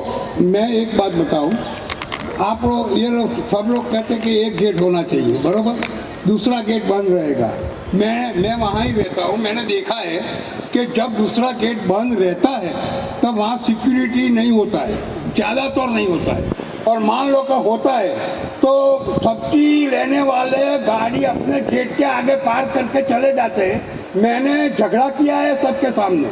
मैं एक बात बताऊं, आप लोग ये लोग सब लोग कहते हैं कि एक गेट होना चाहिए, बरोबर, दूसरा गेट बंद रहेगा। मैं वहाँ ही रहता हूँ, मैंने देखा है कि जब दूसरा गेट बंद रहता है तब वहाँ सिक्योरिटी नहीं होता है, ज़्यादातर नहीं होता है। और मान लो कि होता है तो सब्जी लेने वाले गाड़ी अपने गेट के आगे पार्क करके चले जाते हैं। मैंने झगड़ा किया है सबके सामने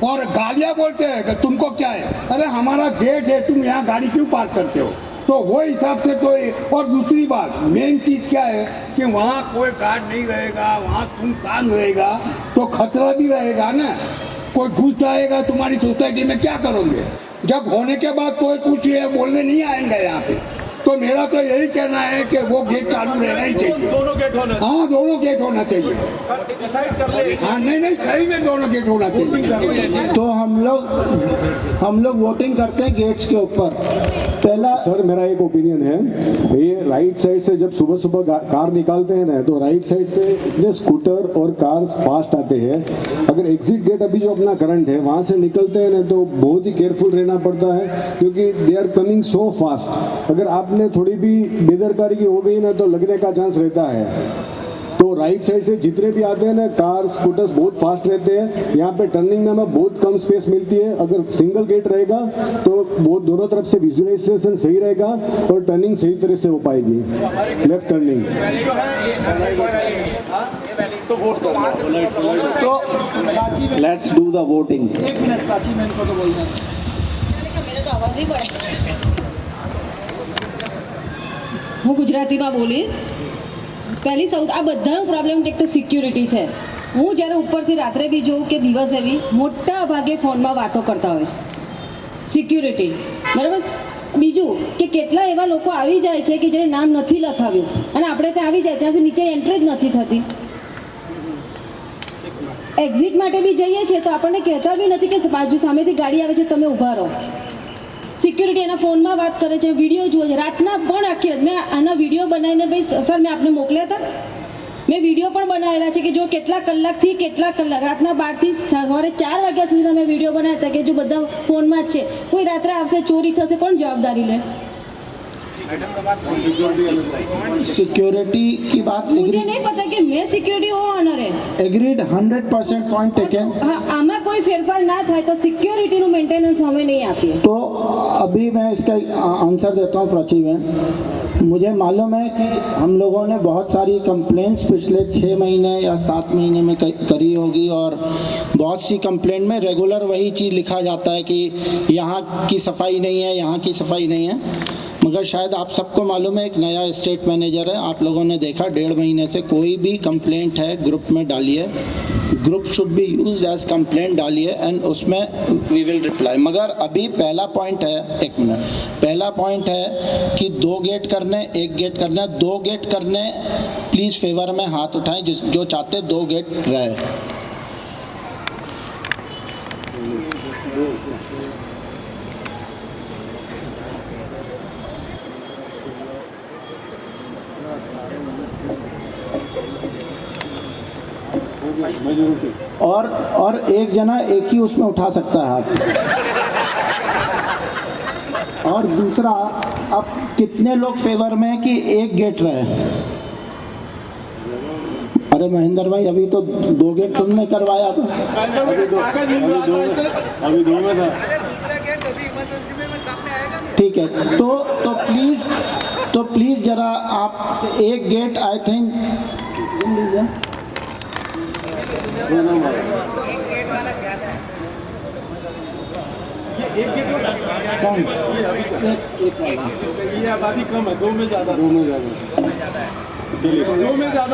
और गालियाँ बोलते हैं कि तुमको क्या है, अरे हमारा गेट है, तुम यहाँ गाड़ी क्यों पार्क करते हो। तो वो हिसाब से तो। और दूसरी बात मेन चीज़ क्या है कि वहाँ कोई गार्ड नहीं रहेगा, वहाँ सुनसान रहेगा तो खतरा भी रहेगा ना। कोई घुस जाएगा तुम्हारी सोसाइटी में, क्या करोगे जब होने के बाद कोई कुछ ये बोलने नहीं आएंगे यहाँ पे। तो मेरा तो यही कहना है कि वो गेट चालू रहना ही चाहिए, दोनों गेट होना, हाँ दोनों गेट होना चाहिए, हाँ नहीं सही में दोनों गेट होना चाहिए। तो हम लोग वोटिंग करते हैं गेट्स के ऊपर। पहला सर मेरा एक ओपिनियन है, ये राइट साइड से जब सुबह सुबह कार निकालते हैं ना तो राइट साइड से इतने स्कूटर और कार्स फास्ट आते हैं। अगर एग्जिट गेट अभी जो अपना करंट है वहाँ से निकलते हैं ना तो बहुत ही केयरफुल रहना पड़ता है क्योंकि they are coming so fast. अगर आपने थोड़ी भी बेदरकारी की हो गई ना तो लगने का चांस रहता है। तो राइट साइड से जितने भी आते हैं ना कार स्कूटर्स बहुत फास्ट रहते हैं, यहाँ पे टर्निंग में हमें बहुत कम स्पेस मिलती है। अगर सिंगल गेट रहेगा तो वो दोनों तरफ से विजुअलाइजेशन सही रहेगा और टर्निंग सही तरह से हो पाएगी, लेफ्ट टर्निंग। तो वोट तो लेट्स डू द वोटिंग। एक मिनट प्राची मैन को तो बोलना मेरा तो आवाज ही बड़ा। હું ગુજરાતીમાં બોલીશ। પહેલી આ બધાનો પ્રોબ્લેમ એક તો સિક્યુરિટી છે। હું જ્યારે ઉપરથી રાત્રે બી જોઉં કે દિવસે બી મોટા ભાગે ફોનમાં વાતો કરતા હોય છે, સિક્યુરિટી બરાબર। બીજું કે કેટલા એવા લોકો આવી જાય છે કે જેને નામ નથી લખાવ્યું અને આપણે ત્યાં આવી જાય ત્યાં સુધી નીચે એન્ટ્રી જ નથી થતી। એક્ઝિટ માટે બી જઈએ છીએ તો આપણને કહેતા બી નથી કે બાજુ સામેથી ગાડી આવે છે તમે ઊભા રહો। સિક્યુરિટી એના ફોનમાં વાત કરે છે, વિડીયો જુએ છે, રાતના પણ આખી રાત મેં આના વિડીયો બનાવીને ભાઈ સર મેં આપને મોકલ્યા હતા, મેં વિડીયો પણ બનાવેલા છે કે જો કેટલા કલાકથી કેટલા કલાક રાતના 12 થી સવારે 4 વાગ્યા સુધીના મેં વિડીયો બનાવ્યા હતા કે જો બધા ફોનમાં જ છે, કોઈ રાત્રે આવશે ચોરી થશે કોણ जवाबदारी ले। सिक्योरिटी की बात मुझे नहीं पता कि मैं सिक्योरिटी वो ऑनर है। Agreed 100% point taken. हाँ आमा कोई फेरफार ना था तो सिक्योरिटी नु मेंटेनेंस हमें नहीं आती है। तो अभी मैं इसका आंसर देता हूँ प्राची बहन। मुझे मालूम है कि हम लोगों ने बहुत सारी कंप्लेंट्स पिछले 6 महीने या 7 महीने में करी होगी और बहुत सी कंप्लेंट में रेगुलर वही चीज़ लिखा जाता है कि यहाँ की सफाई नहीं है, यहाँ की सफाई नहीं है। मगर शायद आप सबको मालूम है एक नया स्टेट मैनेजर है, आप लोगों ने देखा 1.5 महीने से कोई भी कंप्लेंट है ग्रुप में डालिए, group should be used as complaint डालिए एंड उसमें वी विल रिप्लाई। मगर अभी पहला पॉइंट है, एक मिनट, पहला पॉइंट है कि 2 गेट करने, 1 गेट करने, 2 गेट करने प्लीज़ फेवर में हाथ उठाएं जो चाहते 2 गेट रहे। और एक जना एक ही उसमें उठा सकता है हाथ। और दूसरा, अब कितने लोग फेवर में है कि 1 गेट रहे? अरे महेंद्र भाई अभी तो 2 गेट तुमने करवाया था। अभी दो में था। इमरजेंसी में काम में आएगा नहीं। ठीक है, तो प्लीज़ जरा आप एक गेट आई थिंक ये आबादी कम है, दो में ज़्यादा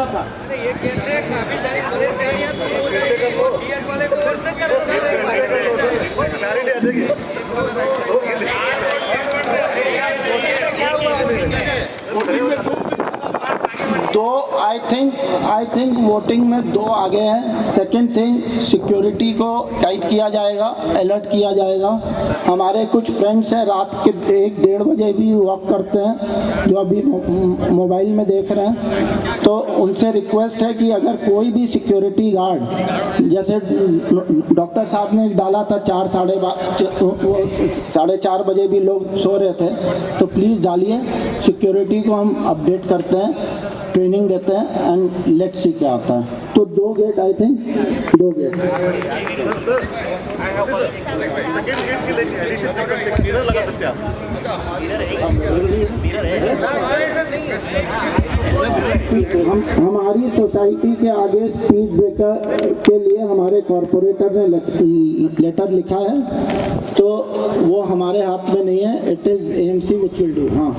था। दो आई थिंक वोटिंग में दो आगे हैं। सेकंड थिंग, सिक्योरिटी को टाइट किया जाएगा, अलर्ट किया जाएगा। हमारे कुछ फ्रेंड्स हैं रात के 1-1:30 बजे भी वॉक करते हैं, जो अभी मोबाइल में देख रहे हैं। तो उनसे रिक्वेस्ट है कि अगर कोई भी सिक्योरिटी गार्ड, जैसे डॉक्टर साहब ने डाला था 4-4:30 बजे भी लोग सो रहे थे, तो प्लीज़ डालिए। सिक्योरिटी को हम अपडेट करते हैं, ट्रेनिंग देते हैं एंड लेट्स सी क्या आता है। तो 2 गेट आई थिंक 2 गेट। हमारी सोसाइटी के आगे स्पीड ब्रेकर के लिए हमारे कॉरपोरेटर ने लेटर लिखा है, तो वो हमारे हाथ में नहीं है। It is AMC which will do. हाँ,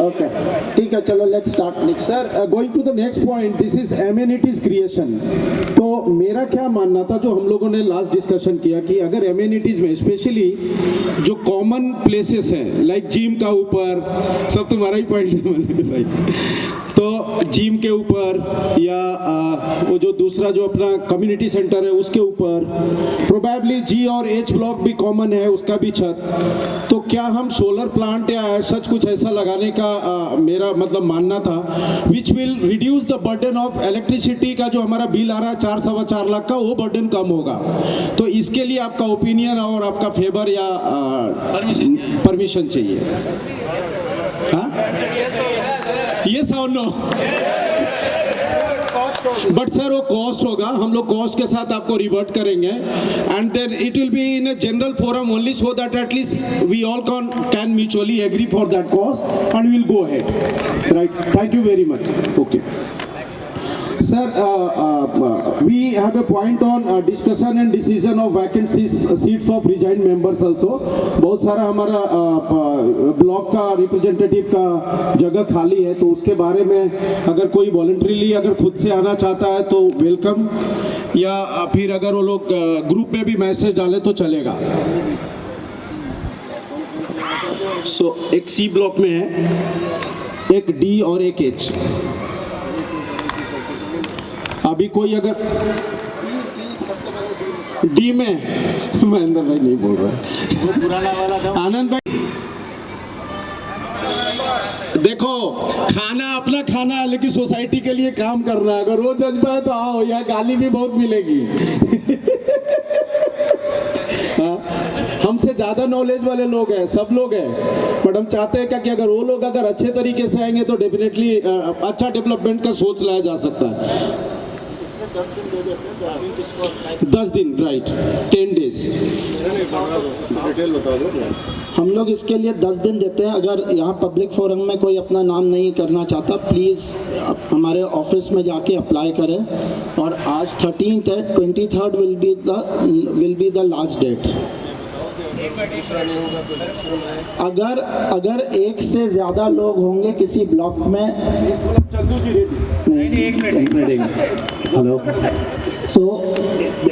ओके, ठीक है, चलो let's start next. Sir, going to the next point, this is amenities creation. तो मेरा क्या मानना था, जो हम लोगों ने लास्ट डिस्कशन किया, कि अगर एमेनिटीज में स्पेशली जो कॉमन प्लेसेस हैं, लाइक जिम का ऊपर, सब तुम्हारा ही पॉइंट है भाई, तो जिम के ऊपर या वो जो दूसरा जो अपना कम्युनिटी सेंटर है उसके ऊपर, प्रोबेबली G और H ब्लॉक भी कॉमन है, उसका भी छत, तो क्या हम सोलर प्लांट या सच कुछ ऐसा लगाने का मेरा मतलब मानना था, which will reduce the burden of electricity का जो हमारा बिल आ रहा है 4-4.25 लाख का, वो बर्डन कम होगा। तो इसके लिए आपका ओपिनियन और आपका फेवर या परमिशन चाहिए? हाँ, यस और नो? बट सर वो कॉस्ट होगा, हम लोग कॉस्ट के साथ आपको रिवर्ट करेंगे, and then it will be in a general forum only, so that at least we all can mutually agree for that cost and will go ahead, right? Thank you very much. Okay sir, we have a point on discussion and decision of vacant seats of resigned members also. बहुत सारा हमारा block का representative का जगह खाली है, तो उसके बारे में अगर कोई वॉलंटरीली अगर खुद से आना चाहता है तो वेलकम, या फिर अगर वो लोग ग्रुप में भी मैसेज डाले तो चलेगा। सो एक C ब्लॉक में है, एक D और एक H। अभी कोई अगर डी में, महेंद्र भाई नहीं बोल रहा, पुराना वाला था आनंद भाई। देखो, खाना अपना खाना है, लेकिन सोसाइटी के लिए काम करना है। अगर वो जज्बा है तो आओ, यहाँ गाली भी बहुत मिलेगी। हमसे ज़्यादा नॉलेज वाले लोग हैं, सब लोग हैं, बट हम चाहते हैं क्या कि अगर वो लोग अगर अच्छे तरीके से आएंगे तो डेफिनेटली अच्छा डेवलपमेंट का सोच लाया जा सकता है। 10 दिन, राइट, 10 डेज। हम लोग इसके लिए 10 दिन देते हैं। अगर यहाँ पब्लिक फोरम में कोई अपना नाम नहीं करना चाहता, प्लीज़ हमारे ऑफिस में जाके अप्लाई करें। और आज 13th है, 23rd will be the last date. अगर एक से ज़्यादा लोग होंगे किसी ब्लॉक में, चंदू जी रेडी? एक मिनट। हेलो, सो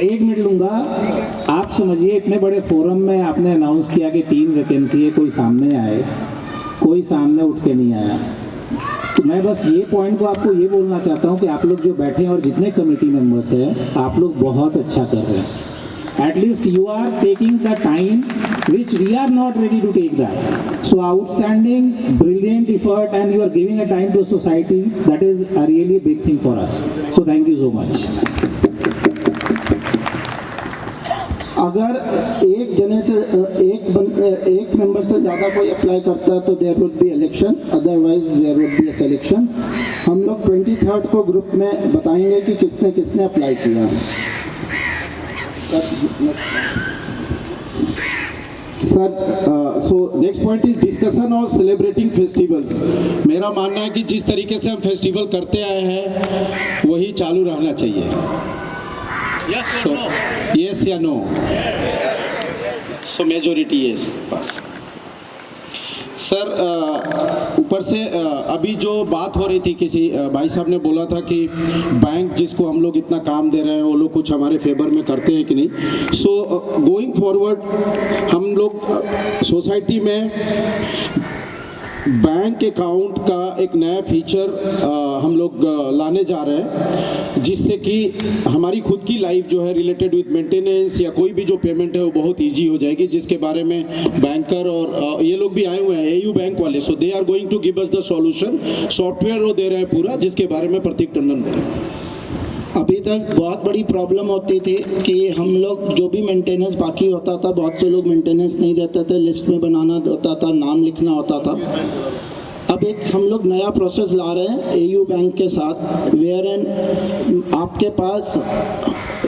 1 मिनट लूँगा। आप समझिए, इतने बड़े फोरम में आपने अनाउंस किया कि 3 वैकेंसी है, कोई सामने आए, कोई सामने उठ के नहीं आया। तो मैं बस ये पॉइंट को आपको ये बोलना चाहता हूँ कि आप लोग जो बैठे हैं और जितने कमेटी मेंबर्स हैं, आप लोग बहुत अच्छा कर रहे हैं। At least you are taking the time which we are not ready to take that. So outstanding, brilliant effort, and you are giving a time to society. That is a really big thing for us. So thank you so much. अगर एक जने से एक member से ज़्यादा कोई apply करता है तो there would be election, otherwise there would be a selection. हम लोग 23 को ग्रुप में बताएंगे कि किसने किसने अप्लाई किया। Sir, so next point is discussion on celebrating festivals. मेरा मानना है कि जिस तरीके से हम फेस्टिवल करते आए हैं वही चालू रहना चाहिए। यस या नो? सो मेजोरिटी यस। बस सर, ऊपर से अभी जो बात हो रही थी, किसी भाई साहब ने बोला था कि बैंक जिसको हम लोग इतना काम दे रहे हैं वो लोग कुछ हमारे फेवर में करते हैं कि नहीं। सो गोइंग फॉरवर्ड हम लोग सोसाइटी में बैंक अकाउंट का एक नया फीचर हम लोग लाने जा रहे हैं, जिससे कि हमारी खुद की लाइफ जो है रिलेटेड विद मेंटेनेंस या कोई भी जो पेमेंट है वो बहुत इजी हो जाएगी, जिसके बारे में बैंकर और ये लोग भी आए हुए हैं, एयू बैंक वाले। So they are going to give us the solution. Software वो दे रहे हैं पूरा, जिसके बारे में प्रतीक टंडन बोले। अभी तक बहुत बड़ी प्रॉब्लम होती थी कि हम लोग जो भी मेंटेनेंस बाकी होता था, बहुत से लोग मेंटेनेंस नहीं देते थे, लिस्ट में बनाना होता था, नाम लिखना होता था। अब एक हम लोग नया प्रोसेस ला रहे हैं एयू बैंक के साथ, वेयर एन आपके पास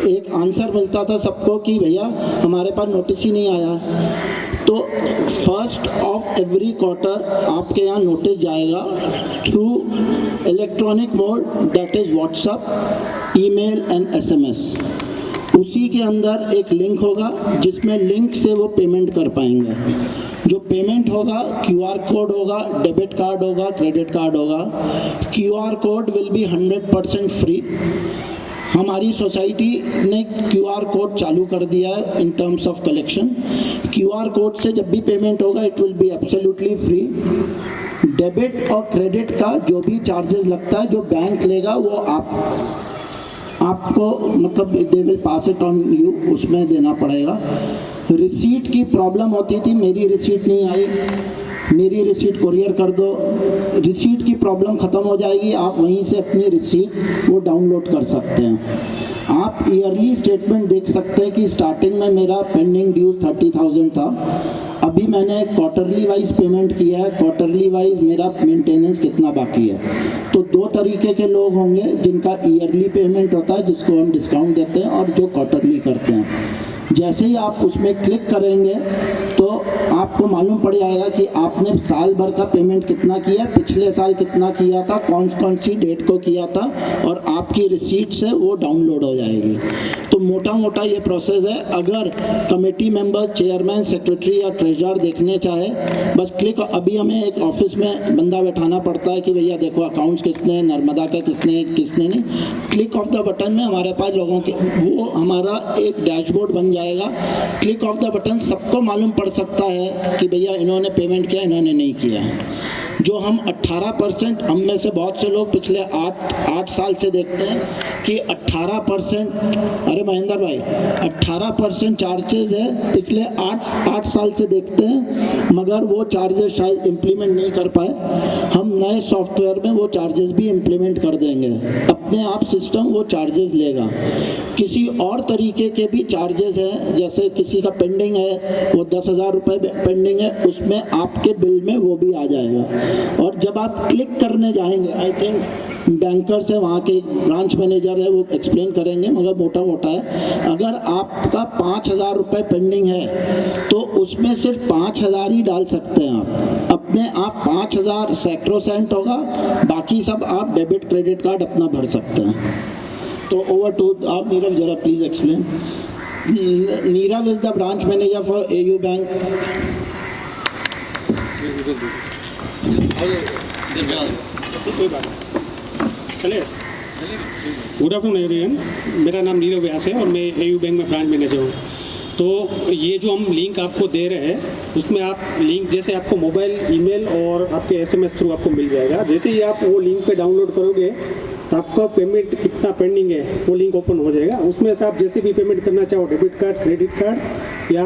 एक आंसर मिलता था सबको कि भैया हमारे पास नोटिस ही नहीं आया। तो फर्स्ट ऑफ एवरी क्वार्टर आपके यहाँ नोटिस जाएगा through electronic mode, that is WhatsApp, email and SMS. उसी के अंदर एक लिंक होगा जिसमें लिंक से वो पेमेंट कर पाएंगे। जो पेमेंट होगा क्यूआर कोड होगा, डेबिट कार्ड होगा, क्रेडिट कार्ड होगा। QR code will be 100% free. हमारी सोसाइटी ने क्यूआर कोड चालू कर दिया है in terms of collection. QR code से जब भी पेमेंट होगा it will be absolutely free. Debit और क्रेडिट का जो भी चार्जेस लगता है जो बैंक लेगा वो आपको मतलब they will pass it on you, उसमें देना पड़ेगा। रिसीट की प्रॉब्लम होती थी, मेरी रिसीट नहीं आई, मेरी रिसीट कुरियर कर दो, रिसीट की प्रॉब्लम ख़त्म हो जाएगी। आप वहीं से अपनी रिसीट वो डाउनलोड कर सकते हैं। आप ईयरली स्टेटमेंट देख सकते हैं कि स्टार्टिंग में मेरा पेंडिंग ड्यूज 30,000 था, अभी मैंने क्वार्टरली वाइज पेमेंट किया है, क्वार्टरली वाइज मेरा मेंटेनेंस कितना बाकी है। तो दो तरीके के लोग होंगे, जिनका ईयरली पेमेंट होता है जिसको हम डिस्काउंट देते हैं, और जो क्वार्टरली करते हैं। जैसे ही आप उसमें क्लिक करेंगे तो आपको मालूम पड़ जाएगा कि आपने साल भर का पेमेंट कितना किया, पिछले साल कितना किया था, कौन सी डेट को किया था, और आपकी रिसीट से वो डाउनलोड हो जाएगी। तो मोटा मोटा ये प्रोसेस है। अगर कमेटी मेंबर, चेयरमैन, सेक्रेटरी या ट्रेजरर देखने चाहे, बस क्लिक। अभी हमें एक ऑफिस में बंदा बैठाना पड़ता है कि भैया देखो अकाउंट्स किसने, नर्मदा का किसने नहीं। क्लिक ऑफ द बटन में हमारे पास लोगों के वो हमारा एक डैशबोर्ड बन जाएगा। क्लिक ऑफ द बटन सबको मालूम पड़ सकता है कि भैया इन्होंने पेमेंट किया, इन्होंने नहीं किया। जो हम 18%, हम में से बहुत से लोग पिछले 8 साल से देखते हैं कि 18%, अरे महेंद्र भाई 18% चार्जेस है, पिछले 8 साल से देखते हैं, मगर वो चार्जेस शायद इम्प्लीमेंट नहीं कर पाए। हम नए सॉफ्टवेयर में वो चार्जेस भी इम्प्लीमेंट कर देंगे, अपने आप सिस्टम वो चार्जेस लेगा। किसी और तरीके के भी चार्जेस हैं, जैसे किसी का पेंडिंग है, वो 10,000 रुपये पेंडिंग है, उसमें आपके बिल में वो भी आ जाएगा। और जब आप क्लिक करने जाएंगे, आई थिंक बैंकर से वहाँ के ब्रांच मैनेजर है वो एक्सप्लेन करेंगे, मगर मोटा मोटा है, अगर आपका 5,000 रुपये पेंडिंग है तो उसमें सिर्फ 5,000 ही डाल सकते हैं आप। अपने आप 5,000 सैक्रोसेंट होगा, बाकी सब आप डेबिट क्रेडिट कार्ड अपना भर सकते हैं। तो ओवर टू आप नीरव, जरा please explain. Nirav is the branch manager for AU bank. Good afternoon everyone, मेरा नाम नीरव व्यास है और मैं एयू बैंक में ब्रांच मैनेजर हूँ। तो ये जो हम लिंक आपको दे रहे हैं उसमें आप लिंक जैसे आपको मोबाइल, ईमेल और आपके एसएमएस थ्रू आपको मिल जाएगा। जैसे ही आप वो लिंक पे डाउनलोड करोगे तो आपका पेमेंट कितना पेंडिंग है वो लिंक ओपन हो जाएगा। उसमें से आप जैसे भी पेमेंट करना चाहो, डेबिट कार्ड, क्रेडिट कार्ड या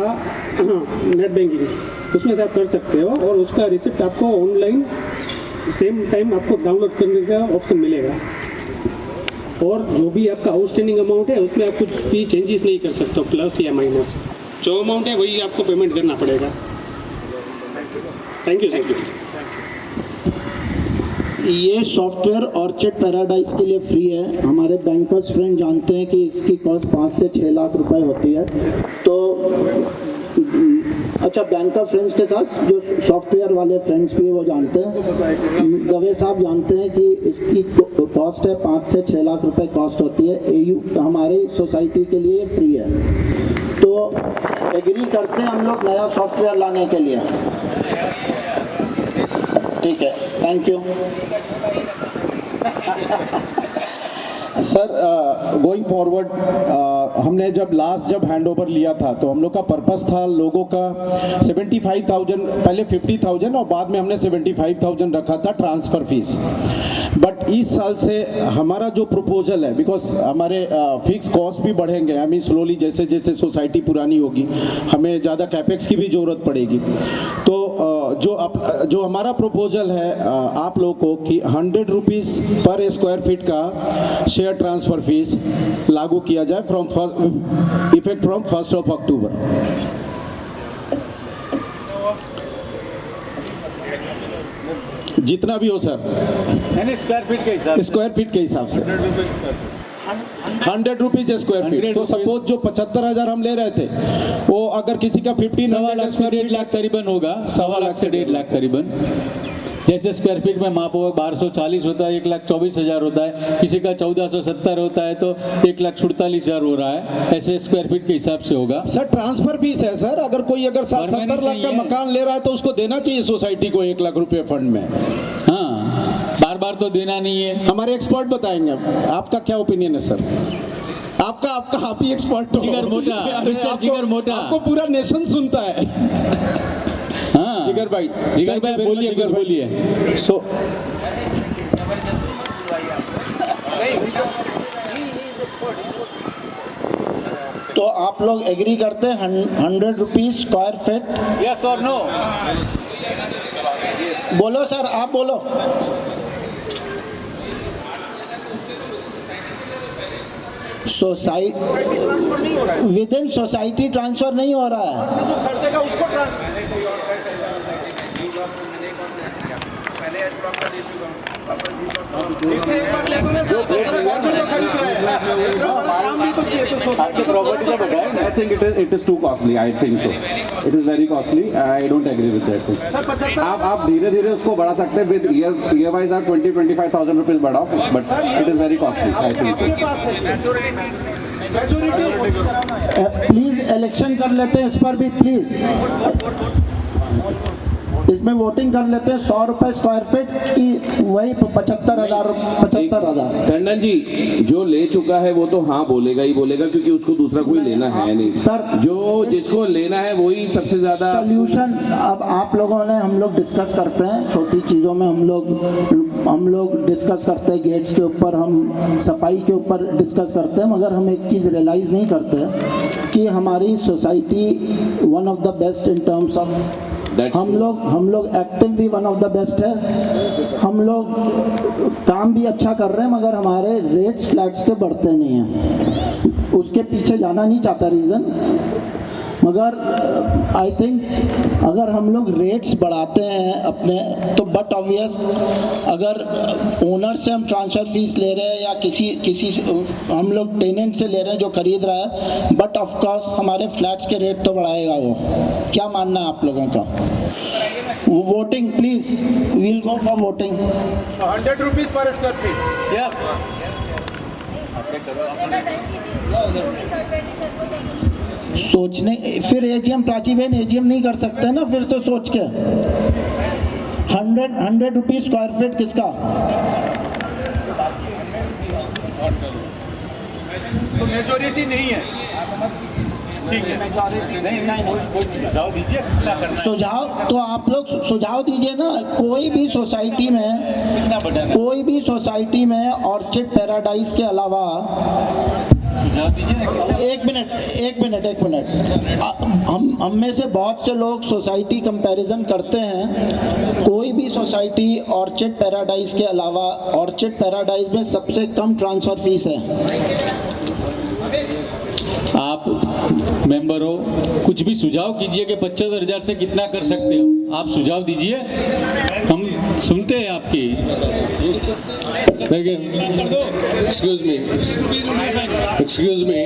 नेट बैंकिंग, उसमें से आप कर सकते हो और उसका रिसिप्ट आपको ऑनलाइन सेम टाइम आपको डाउनलोड करने का ऑप्शन मिलेगा। और जो भी आपका आउटस्टैंडिंग अमाउंट है उसमें आप कुछ भी चेंजेस नहीं कर सकते हो, प्लस या माइनस। जो अमाउंट है वही आपको पेमेंट करना पड़ेगा। Thank you. ये सॉफ्टवेयर ऑर्चिड पैराडाइज के लिए फ्री है। हमारे बैंकर्स फ्रेंड जानते हैं कि इसकी कॉस्ट 5 से 6 लाख रुपए होती है। तो अच्छा, बैंकर फ्रेंड्स के साथ जो सॉफ्टवेयर वाले फ्रेंड्स भी है वो जानते हैं, दवे साहब जानते हैं कि इसकी कॉस्ट है 5 से 6 लाख रुपए कॉस्ट होती है। एयू हमारी सोसाइटी के लिए फ्री है। तो एग्री करते हैं हम लोग नया सॉफ्टवेयर लाने के लिए। ठीक है, thank you. Sir, going forward हमने जब हैंड ओवर लिया था तो हम लोग का पर्पस था लोगों का 75,000, पहले 50,000 और बाद में हमने 75,000 रखा था ट्रांसफ़र फीस। बट इस साल से हमारा जो प्रपोजल है, बिकॉज हमारे फिक्स कॉस्ट भी बढ़ेंगे, हमें स्लोली जैसे जैसे सोसाइटी पुरानी होगी हमें ज़्यादा कैपेक्स की भी ज़रूरत पड़ेगी। तो जो हमारा प्रपोजल है आप लोगों को कि 100 रुपीज़ पर स्क्वायर फीट का शेयर ट्रांसफ़र फीस लागू किया जाए इफेक्ट फ्रॉम 1 अक्टूबर। जितना भी हो सर, स्क्वायर फीट के हिसाब से 100 रुपीज स्क्वायर फीट। तो सपोज जो 75,000 हम ले रहे थे वो अगर किसी का 1500 लाख से 1.5 लाख करीबन होगा, 1.25 लाख से 1.5 लाख करीबन। जैसे स्क्वायर फीट में माप होगा 1240 होता है, 1,24,000 होता है, किसी का 1470 होता है तो 1,47,000 हो रहा है। ऐसे स्क्वायर फीट के हिसाब से होगा। सर ट्रांसफर फीस है सर, अगर कोई 70 लाख का मकान ले रहा है तो उसको देना चाहिए सोसाइटी को 1 लाख रुपए फंड में। हाँ, बार बार तो देना नहीं है। हमारे एक्सपर्ट बताएंगे, आपका क्या ओपिनियन है सर? आप ही एक्सपर्ट हो। जिगर मोटा, मिस्टर जिगर मोटा, आपको पूरा नेशन सुनता है। हाँ, जिगर भाई बोलिए। सो तो आप लोग एग्री करते हैं 100 रुपीज स्क्वायर फीट? यस और नो? बोलो सर, आप बोलो। विद इन सोसाइटी ट्रांसफर नहीं हो रहा है। I think it is too costly. I think so. It is very costly. I don't agree with that thing. आप धीरे धीरे उसको बढ़ा सकते हैं with year wise आप 20-25,000 रुपीज बढ़ाओ, but it is very costly. I think. Please election कर लेते हैं इस पर भी, प्लीज इसमें वोटिंग कर लेते हैं। 100 रुपए स्क्वायर फीट की वही 75,000। टंडन जी, जो ले चुका है वो तो हाँ बोलेगा ही बोलेगा, क्योंकि उसको दूसरा कोई लेना है नहीं सर। जो जिसको लेना है वही सबसे ज्यादा सोल्यूशन। अब आप लोगों ने, हम लोग डिस्कस करते हैं छोटी चीज़ों में, हम लोग डिस्कस करते हैं गेट्स के ऊपर, हम सफाई के ऊपर डिस्कस करते हैं, मगर हम एक चीज़ रियलाइज़ नहीं करते कि हमारी society one of the best in terms of, हम लोग एक्टिव भी वन ऑफ द बेस्ट है, हम लोग काम भी अच्छा कर रहे हैं, मगर हमारे रेट्स फ्लैट्स के बढ़ते नहीं हैं। उसके पीछे जाना नहीं चाहता रीज़न, मगर आई थिंक अगर हम लोग रेट्स बढ़ाते हैं अपने तो, बट ऑब्वियस अगर ओनर से हम ट्रांसफ़र फीस ले रहे हैं या किसी हम लोग टेनेंट से ले रहे हैं जो खरीद रहा है, बट ऑफ कोर्स हमारे फ्लैट्स के रेट तो बढ़ाएगा वो। क्या मानना है आप लोगों का? Voting please, we'll go for voting. 100 rupees पर स्क्वायर फीट। यस। सोचने फिर एजीएम, प्राची बहन एजीएम नहीं कर सकते ना फिर से सोच के। 100 रुपीज स्क्वायर फीट किसका? तो मेजॉरिटी नहीं है, ठीक है। सुझाव दीजिए। सुझाव तो आप लोग सुझाव दीजिए ना। कोई भी सोसाइटी में ऑर्चिड पैराडाइज के अलावा, एक मिनट हम में से बहुत से लोग सोसाइटी कंपैरिजन करते हैं। कोई भी सोसाइटी ऑर्चिड पैराडाइज के अलावा ऑर्चिड पैराडाइज में सबसे कम ट्रांसफ़र फीस है। आप मेंबर हो, कुछ भी सुझाव कीजिए कि 75,000 से कितना कर सकते हो, आप सुझाव दीजिए, हम सुनते हैं आपकी। देखिए, एक्सक्यूज मी,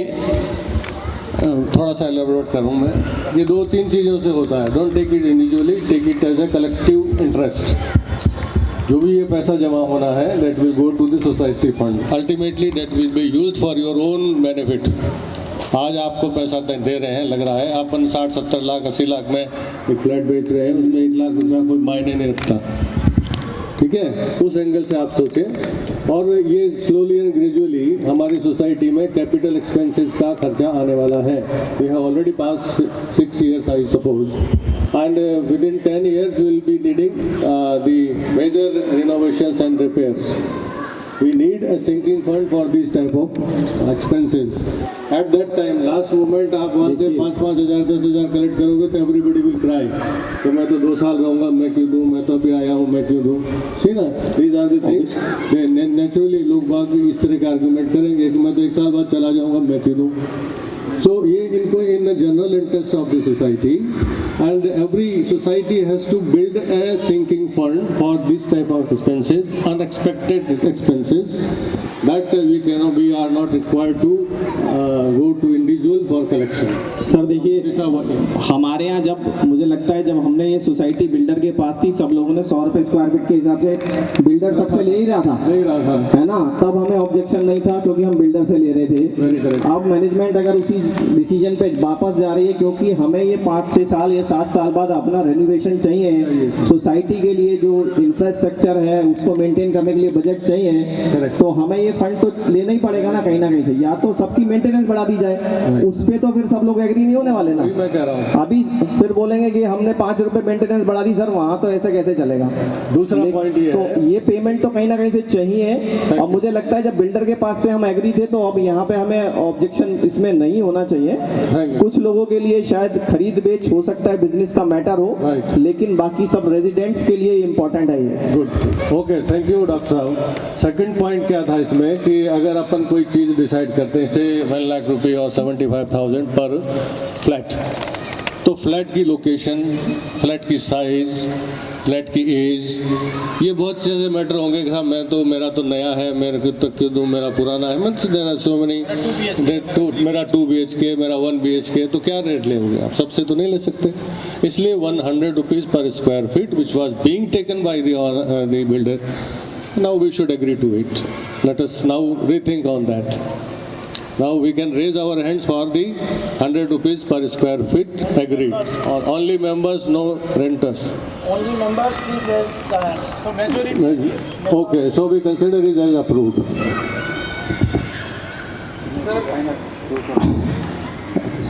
थोड़ा सा एलेबोरेट करूँ मैं। ये 2-3 चीज़ों से होता है। Don't take it individually, take it as a collective interest. जो भी ये पैसा जमा होना है, that will go to the society fund. Ultimately that will be used for your own benefit. आज आपको पैसा दे रहे हैं, लग रहा है अपन 60-70 लाख 80 लाख में एक फ्लैट बेच रहे हैं, उसमें 1 लाख रुपया कोई मायने नहीं रखता, ठीक है? उस एंगल से आप सोचें। और ये स्लोली एंड ग्रेजुअली हमारी सोसाइटी में कैपिटल एक्सपेंसेस का खर्चा आने वाला है। We have already pass 6 years I suppose, and within 10 years we will be needing the major renovations and repairs. We need a sinking fund for these type of expenses. At that time, last moment आप वहाँ से 5,000 10,000 collect करोगे तो everybody will cry. तो मैं तो 2 साल रहूँगा, मैं क्यों दूँ, मैं तो अभी आया हूँ, मैं क्यों दूँ? See ना, these are the things. Naturally लोग बाग इस तरह का आर्गूमेंट करेंगे कि मैं तो 1 साल बाद चला जाऊँगा, मैं क्यों दूँ? So ये इनको in the general interest of the society, and every society has to build a sinking fund for this type of expenses, unexpected expenses that we are not required to go to individual for collection. Sir देखिए, हमारे यहाँ जब मुझे लगता है जब हमने ये सोसाइटी बिल्डर के पास थी, सब लोगों ने 100 रुपये स्क्वायर फीट के हिसाब से बिल्डर सबसे ले ही रहा था, है ना? तब हमें ऑब्जेक्शन नहीं था क्योंकि हम बिल्डर से ले रहे थे। अब मैनेजमेंट अगर उसी डिसीजन पे वापस जा रही है क्योंकि हमें ये 5-6 साल या 7 साल बाद अपना रेनोवेशन चाहिए, सोसाइटी के लिए जो इंफ्रास्ट्रक्चर है उसको मेंटेन करने के लिए बजट चाहिए, तो हमें ये फंड तो लेना ही पड़ेगा ना कहीं से। या तो सबकी मेंटेनेंस बढ़ा दी जाए, उस पर तो फिर सब लोग एग्री नहीं होने वाले ना। मैं कह रहा हूँ अभी फिर बोलेंगे कि हमने 5 रुपए मेंटेनेंस बढ़ा दी, सर वहाँ तो ऐसे कैसे चलेगा? दूसरा पॉइंट ये तो ये पेमेंट तो कहीं ना कहीं से चाहिए। और मुझे लगता है जब बिल्डर के पास से हम एग्री थे तो अब यहाँ पे हमें ऑब्जेक्शन इसमें नहीं होना चाहिए। कुछ लोगों के लिए शायद खरीद बेच हो सकता है, बिजनेस का मैटर हो, लेकिन बाकी सब रेजिडेंट्स के लिए इम्पोर्टेंट है ये। Good, okay, thank you doctor साहब। सेकंड पॉइंट क्या था इसमें कि अगर अपन कोई चीज़ डिसाइड करते हैं, से 1 लाख रुपये और 75,000 पर फ्लैट, तो फ्लैट की लोकेशन, फ्लैट की साइज़, फ्लैट की एज, ये बहुत से ऐसे मैटर होंगे कि हाँ मेरा तो नया है, मेरे को तक क्यों दूँ, मेरा पुराना है, मतलब सो मैनी, मेरा 2 BHK, मेरा 1 BHK, तो क्या रेट लेंगे आप? सबसे तो नहीं ले सकते। इसलिए 100 रुपीज़ पर square feet which was being taken by the builder, now we should agree to it. Let us now rethink on that. Now we can raise our hands for the 100 rupees per square feet agreed. Or only members, no renters. Only members, please raise the hand. So majority. Okay, so we consider it as approved.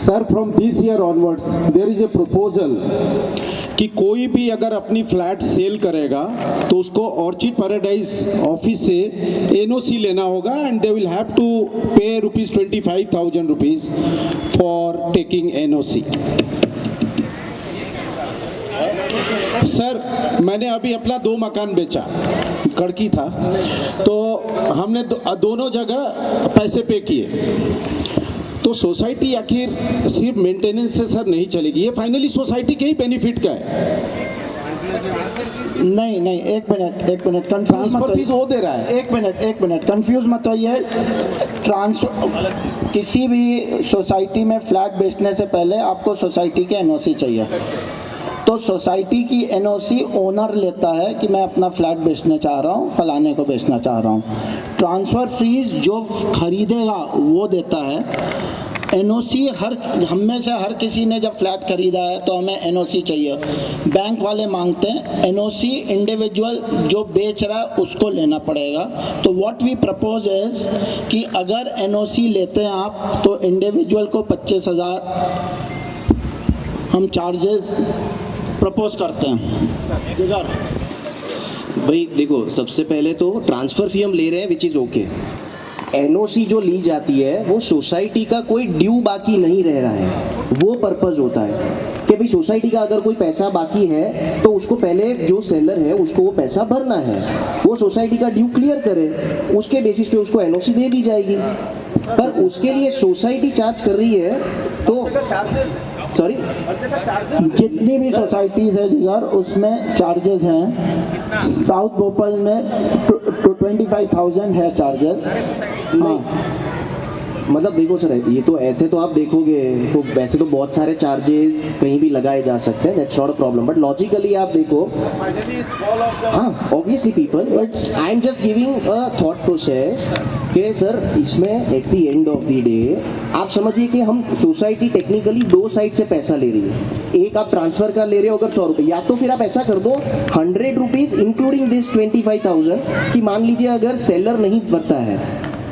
Sir, from this year onwards, there is a proposal कि कोई भी अगर अपनी flat cell करेगा तो उसको Orchid Paradise office से NOC लेना होगा, and they will have to pay ₹25,000 for taking NOC. Sir, मैंने अभी अपना 2 मकान बेचा, कड़की था, तो हमने दोनों जगह पैसे पे किए। तो सोसाइटी आखिर सिर्फ मेंटेनेंस से सर नहीं चलेगी, ये फाइनली सोसाइटी के ही बेनिफिट का है। नहीं, एक मिनट ट्रांसफर फीस वो दे रहा है। एक मिनट कंफ्यूज मत होइए। किसी भी सोसाइटी में फ्लैट बेचने से पहले आपको सोसाइटी के एनओसी चाहिए, तो सोसाइटी की एनओसी ओनर लेता है कि मैं अपना फ्लैट बेचना चाह रहा हूँ, फलाने को बेचना चाह रहा हूँ। ट्रांसफ़र फीस जो खरीदेगा वो देता है। एनओसी हम में से हर किसी ने जब फ्लैट खरीदा है तो हमें एनओसी चाहिए। बैंक वाले मांगते हैं एनओसी, इंडिविजुअल जो बेच रहा है उसको लेना पड़ेगा। तो व्हाट वी प्रपोज इज कि अगर एनओसी लेते हैं आप तो इंडिविजुअल को 25,000 हम चार्जेस प्रपोज करते हैं। भाई देखो, सबसे पहले तो ट्रांसफ़र फ़ी हम ले रहे हैं विच इज़ ओके, एनओसी जो ली जाती है वो सोसाइटी का कोई ड्यू बाकी नहीं रह रहा है, वो पर्पस होता है कि भाई सोसाइटी का अगर कोई पैसा बाकी है तो उसको पहले जो सेलर है उसको वो पैसा भरना है, वो सोसाइटी का ड्यू क्लियर करे, उसके बेसिस पे उसको एनओसी दे दी जाएगी। पर उसके लिए सोसाइटी चार्ज कर रही है तो सॉरी जितनी भी सोसाइटीज़ है जिगर उसमें चार्जेस हैं। साउथ भोपाल में 25,000 है चार्जेस। हाँ मतलब देखो सर, ये तो ऐसे तो आप देखोगे तो वैसे तो बहुत सारे चार्जेस कहीं भी लगाए जा सकते हैं, that's not a problem, but logically आप देखो, हाँ obviously people, I am just giving a thought process कि सर इसमें at the end of the day आप समझिए कि हम सोसाइटी टेक्निकली दो साइड से पैसा ले रही है। एक आप ट्रांसफर का ले रहे हो अगर 100 रुपये, या तो फिर आप ऐसा कर दो 100 रुपीज़ इंक्लूडिंग दिस 25,000 कि मान लीजिए अगर सेलर नहीं भरता है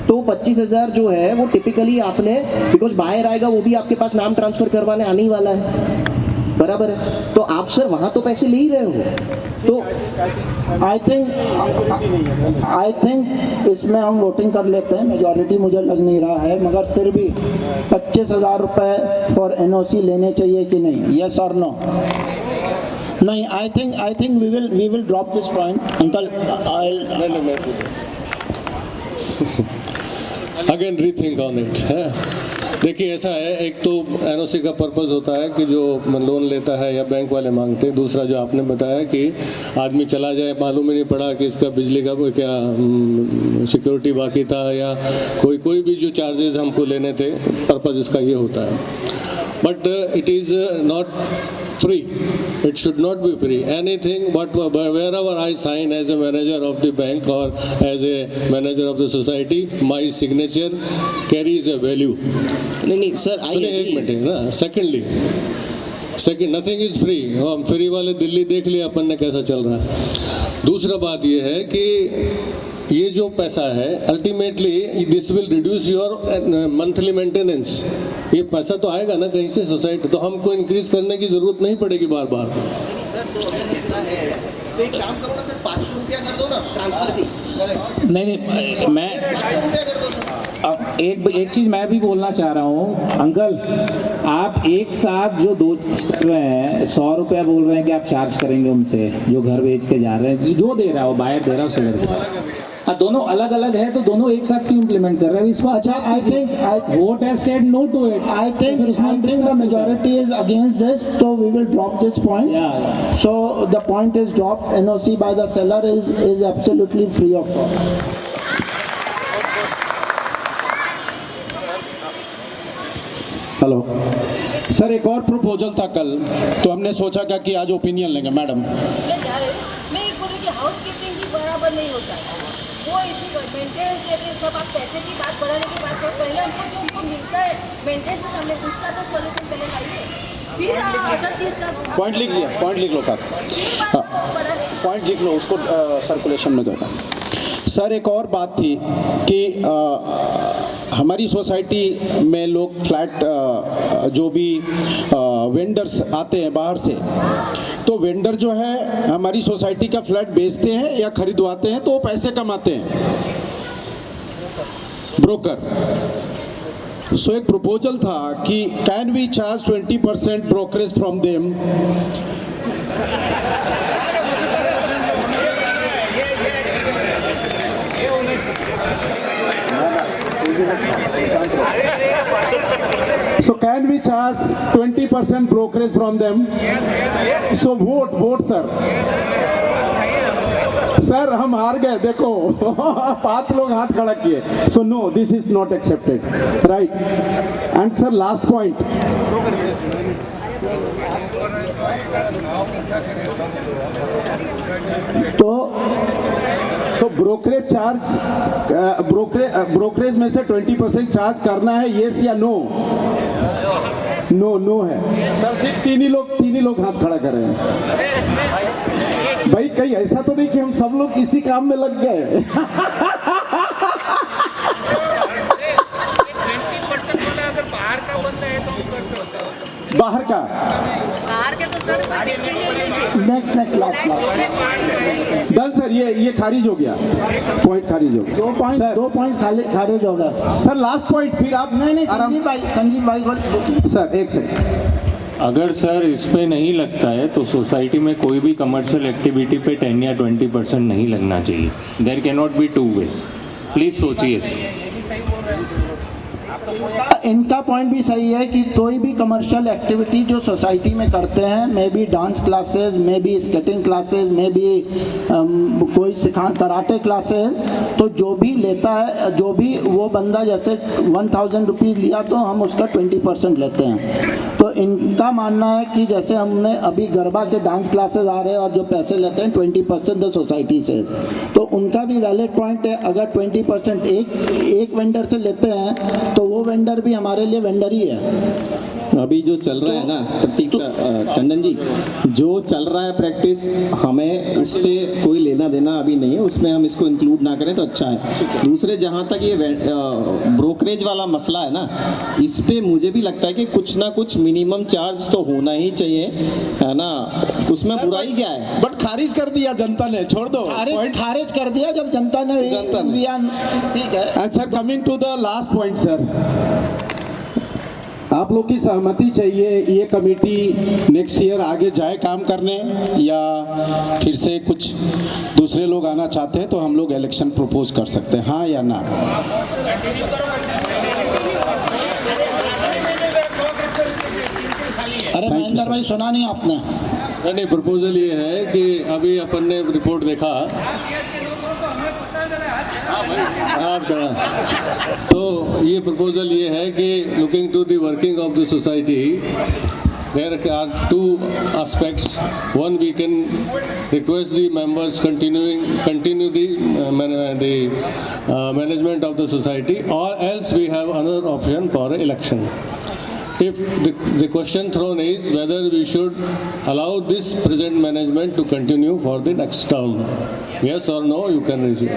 तो 25,000 जो है वो टिपिकली आपने, बिकॉज बाहर आएगा वो भी आपके पास नाम ट्रांसफर करवाने आने ही वाला है, बराबर है, तो आप सर वहाँ तो पैसे ले ही रहे हो। तो आई थिंक इसमें हम वोटिंग कर लेते हैं, मेजॉरिटी मुझे लग नहीं रहा है, मगर फिर भी 25,000 रुपये फॉर एनओसी लेने चाहिए कि नहीं, यस और नो? नहीं, I think we will drop this point uncle. Again rethink on it है। देखिए ऐसा है, एक तो एनओसी का पर्पस होता है कि जो लोन लेता है या बैंक वाले मांगते हैं, दूसरा जो आपने बताया कि आदमी चला जाए मालूम ही नहीं पड़ा कि इसका बिजली का कोई क्या सिक्योरिटी बाकी था या कोई भी जो चार्जेस हमको लेने थे, पर्पस इसका ये होता है। But it is not free, it should not be free. Anything but wherever I sign as a manager of the bank or as a manager of the society, my signature carries a value. नहीं sir, एक minute है ना। Second nothing is free. हम free वाले दिल्ली देख लिया अपन ने कैसा चल रहा है। दूसरा बात ये है कि ये जो पैसा है ultimately this will reduce your monthly maintenance. ये पैसा तो आएगा ना कहीं से सोसाइटी, तो हमको इंक्रीज करने की जरूरत नहीं पड़ेगी बार बार। तो एक काम करो ना सर, 500 रुपया कर दो ना ट्रांसफर की। नहीं मैं अब एक चीज़ मैं भी बोलना चाह रहा हूँ अंकल, आप एक साथ जो दो कर रहे हैं, 100 रुपया बोल रहे हैं कि आप चार्ज करेंगे उनसे जो घर बेच के जा रहे हैं, जो दे रहा हो बायर दे रहा हो सेलर दे रहा हो, हाँ दोनों अलग अलग है, तो दोनों एक साथ क्यों इम्प्लीमेंट कर रहे हैं इस बार? अच्छा, I think vote has said no to it. I think the majority is against this, so we will drop this point. Yeah. So the point is dropped. NOC by the seller is absolutely free of cost. Hello sir, एक और proposal था कल, तो हमने सोचा क्या कि आज ओपिनियन लेंगे। मैडम मैं एक बोल रही कि हाउस कीपिंग भी बराबर नहीं होता है, वो इसमें मेंटेनेंस देते हैं सब। आप पैसे की बात बढ़ाने की बात करें, पहले हमको जो उनको मिलता है मेंटेनेंस हमने उसका तो सॉल्यूशन पहले लाइए, फिर अदर चीज़ का पॉइंट लिख लिया, पॉइंट लिख लो सर, पॉइंट लिख लो, उसको सर्कुलेशन में दो। सर एक और बात थी कि हमारी सोसाइटी में लोग फ्लैट जो भी वेंडर्स आते हैं बाहर से, तो वेंडर जो है हमारी सोसाइटी का फ्लैट बेचते हैं या खरीदवाते हैं तो वो पैसे कमाते हैं, ब्रोकर। सो एक प्रपोजल था कि can we charge 20% brokerage from them. So can we charge 20% brokerage from them? Yes. So vote sir. Sir हम हार गए, देखो 5 लोग हाथ खड़ा किए। So no, this is not accepted, right? And sir, last point. तो ब्रोकरेज चार्ज ब्रोकरेज में से 20% चार्ज करना है, येस या नो? नो है सर। सिर्फ तीन ही लोग हाथ खड़ा कर रहे हैं। भाई कहीं ऐसा तो नहीं कि हम सब लोग इसी काम में लग गए। 20% वाला अगर बाहर का बंदा है तो हम करते होते हैं। बाहर का बाहर के तो sir next last done sir. ये खारिज हो गया, पॉइंट खारिज हो गया। 2 पॉइंट खारिज हो गया सर। लास्ट पॉइंट फिर आप नहीं संजीव भाई सर एक सेकंड। अगर सर इस पे नहीं लगता है तो सोसाइटी में कोई भी कमर्शियल एक्टिविटी पे 10 या 20% नहीं लगना चाहिए। देयर कैन नॉट बी टू वेज। प्लीज सोचिए। इनका पॉइंट भी सही है कि कोई भी कमर्शियल एक्टिविटी जो सोसाइटी में करते हैं, may be dance classes, may be skating classes, may be कोई कराटे क्लासेस, तो जो भी लेता है, जो भी वो बंदा जैसे 1000 रुपीज़ लिया तो हम उसका 20% लेते हैं। तो इनका मानना है कि जैसे हमने अभी गरबा के डांस क्लासेस आ रहे हैं और जो पैसे लेते हैं 20% द सोसाइटी से, तो उनका भी वैलिड पॉइंट है। अगर 20% एक वेंडर से लेते हैं तो वो वेंडर भी हमारे लिए वेंडर ही है। अभी जो चल रहा है ना प्रतीक टंडन जी, जो चल रहा है प्रैक्टिस, हमें उससे कोई लेना देना अभी नहीं है, उसमें हम इसको इंक्लूड ना करें तो अच्छा है। दूसरे जहाँ तक ये ब्रोकरेज वाला मसला है ना, इस पे मुझे भी लगता है कि कुछ ना कुछ मिनिमम चार्ज तो होना ही चाहिए, है ना। उसमें बुराई क्या है? बट खारिज कर दिया जनता ने, छोड़ दो। खारिज कर दिया जब जनता ने। ठीक है। And sir coming to the last point sir, आप लोग की सहमति चाहिए ये कमेटी नेक्स्ट ईयर आगे जाए काम करने, या फिर से कुछ दूसरे लोग आना चाहते हैं तो हम लोग इलेक्शन प्रपोज कर सकते हैं, हाँ या ना? अरे महेंद्र भाई सुना नहीं आपने? नहीं, प्रपोजल ये है कि अभी अपन ने रिपोर्ट देखा तो ये प्रपोजल ये है कि looking to the working of the society, there are two aspects. One, we can request the members continue the management of the society, or else we have another option for election. If the question thrown is whether we should allow this present management to continue for the next term, yes or no, you can raise it.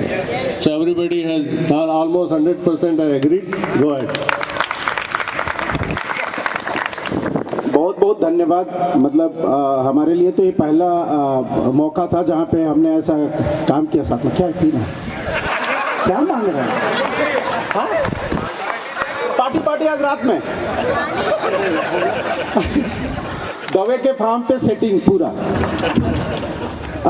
So everybody has almost 100% are agreed. Go ahead. बहुत बहुत धन्यवाद। मतलब हमारे लिए तो ये पहला मौका था जहाँ पे हमने ऐसा काम किया साथ में। क्या क्या मांग रहे हैं? हाँ? पार्टी आज रात में दवे के फार्म पे सेटिंग पूरा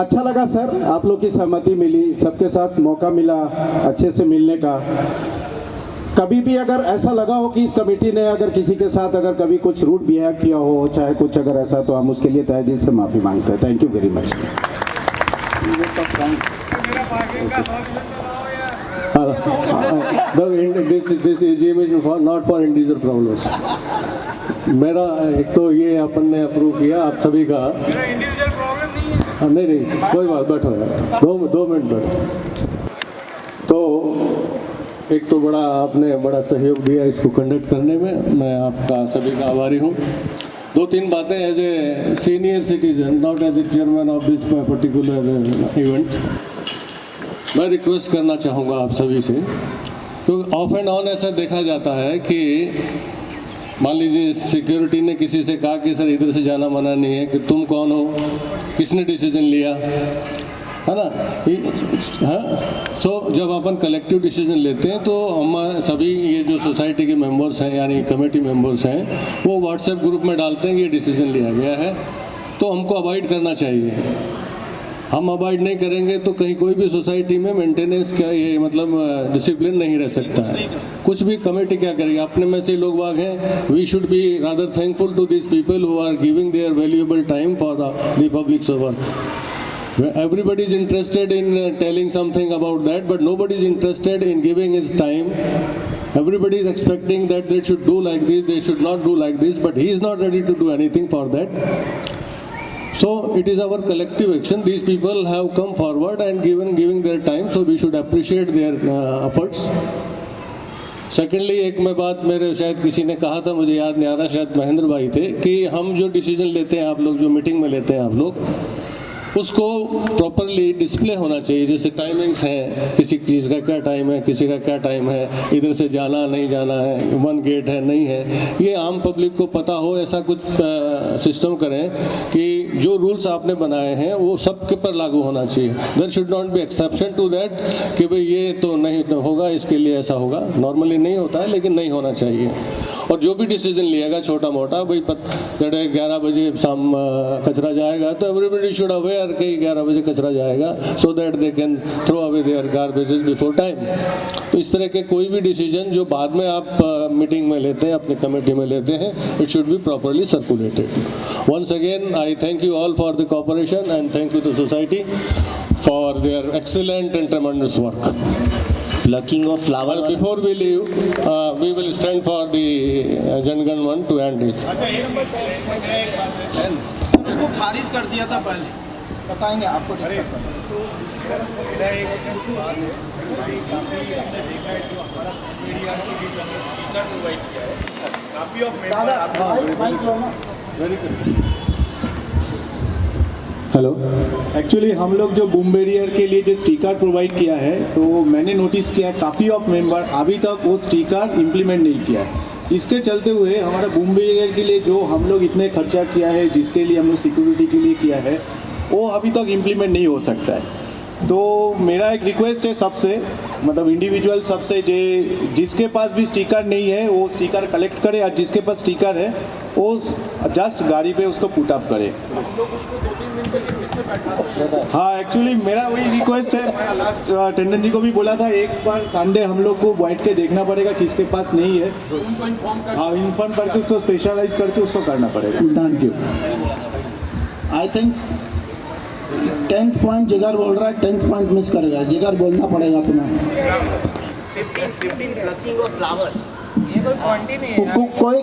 अच्छा लगा सर। आप लोग की सहमति मिली, सबके साथ मौका मिला अच्छे से मिलने का। कभी भी अगर ऐसा लगा हो कि इस कमेटी ने अगर किसी के साथ अगर कभी कुछ रूड बिहेव किया हो, चाहे कुछ अगर ऐसा, तो हम उसके लिए तहे दिल से माफ़ी मांगते हैं। Thank you very much. This AGM is not for individual problems. मेरा एक तो ये अपन ने अप्रूव किया आप सभी का। इंडिविजुअल प्रॉब्लम नहीं है। नहीं कोई बात, बैठो यार, 2 मिनट बैठो। तो एक तो आपने बड़ा सहयोग दिया इसको कंडक्ट करने में, मैं आपका सभी का आभारी हूँ। 2-3 बातें as a senior citizen, not as a chairman of this particular event, मैं रिक्वेस्ट करना चाहूँगा आप सभी से। क्योंकि ऑफ एंड ऑन ऐसा देखा जाता है कि मान लीजिए सिक्योरिटी ने किसी से कहा कि सर इधर से जाना मना नहीं है, कि तुम कौन हो, किसने डिसीजन लिया, है ना। हाँ, सो जब अपन कलेक्टिव डिसीजन लेते हैं तो हम सभी ये जो सोसाइटी के मेंबर्स हैं यानी कमेटी मेंबर्स हैं वो व्हाट्सएप ग्रुप में डालते हैं कि ये डिसीजन लिया गया है, तो हमको अवॉइड करना चाहिए। हम अवॉइड नहीं करेंगे तो कहीं कोई भी सोसाइटी में मेंटेनेंस का ये मतलब डिसिप्लिन नहीं रह सकता है। कुछ भी कमेटी क्या करेगी, अपने में से लोग बाग हैं। We should be rather thankful to this people who are giving their valuable time for the public work. Everybody is interested in telling something about that, but nobody is interested in giving his time. Everybody is expecting that they should do like this, they should not do like this, but he is not ready to do anything for that. So it is our collective action. These people have come forward and giving their time, so we should appreciate their efforts. Secondly एक मैं बात मेरे शायद किसी ने कहा था, मुझे याद नहीं आ रहा, शायद महेंद्र भाई थे, कि हम जो डिसीजन लेते हैं आप लोग, जो मीटिंग में लेते हैं आप लोग, उसको प्रॉपरली डिस्प्ले होना चाहिए। जैसे टाइमिंग्स हैं, किसी चीज़ का क्या टाइम है, किसी का क्या टाइम है, इधर से जाना नहीं जाना है, 1 गेट है नहीं है, ये आम पब्लिक को पता हो। ऐसा कुछ सिस्टम करें कि जो रूल्स आपने बनाए हैं वो सबके पर लागू होना चाहिए। There should not be exception to that कि भाई ये तो नहीं होगा, इसके लिए ऐसा होगा। नॉर्मली नहीं होता है, लेकिन नहीं होना चाहिए। और जो भी डिसीजन लिएगा छोटा मोटा, भाई 11 बजे शाम कचरा जाएगा तो एवरीबडी शुड अवेयर कि 11 बजे कचरा जाएगा, so that they can throw away their garbages before time. तो इस तरह के कोई भी डिसीजन जो बाद में आप मीटिंग में लेते हैं, अपने कमेटी में लेते हैं, it should be properly circulated. Once again I thank you all for the cooperation and thank you to society for their excellent and tremendous work. Plucking of flower. Before we leave, we will stand for the Jangan one to end this. उसको खारिज कर दिया था पहले, बताएंगे आपको discuss hello, actually हम लोग जो बूम बैरियर के लिए जो स्टिकर प्रोवाइड किया है, तो मैंने नोटिस किया काफ़ी ऑफ मेंबर अभी तक वो स्टिकर इम्प्लीमेंट नहीं किया है। इसके चलते हुए हमारा बूम बैरियर के लिए जो हम लोग इतने खर्चा किया है, जिसके लिए हम लोग सिक्योरिटी के लिए किया है, वो अभी तक इम्प्लीमेंट नहीं हो सकता है। तो मेरा एक रिक्वेस्ट है सबसे, मतलब इंडिविजुअल सबसे, जिसके पास भी स्टिकर नहीं है वो स्टिकर कलेक्ट करे, और जिसके पास स्टिकर है वो जस्ट गाड़ी पे उसको पुट अप करे। हाँ, एक्चुअली मेरा वही रिक्वेस्ट है, टेंडन जी को भी बोला था, एक बार संडे हम लोग को बैठ के देखना पड़ेगा किसके पास नहीं है। हाँ, इन्फॉर्म करके उसको स्पेशलाइज करके उसको करना पड़ेगा। Thank you. I think 10th point जिगर बोल रहा है, 10th पॉइंट मिस करेगा, जिगर बोलना पड़ेगा तुम्हें। 15 plucking of flowers.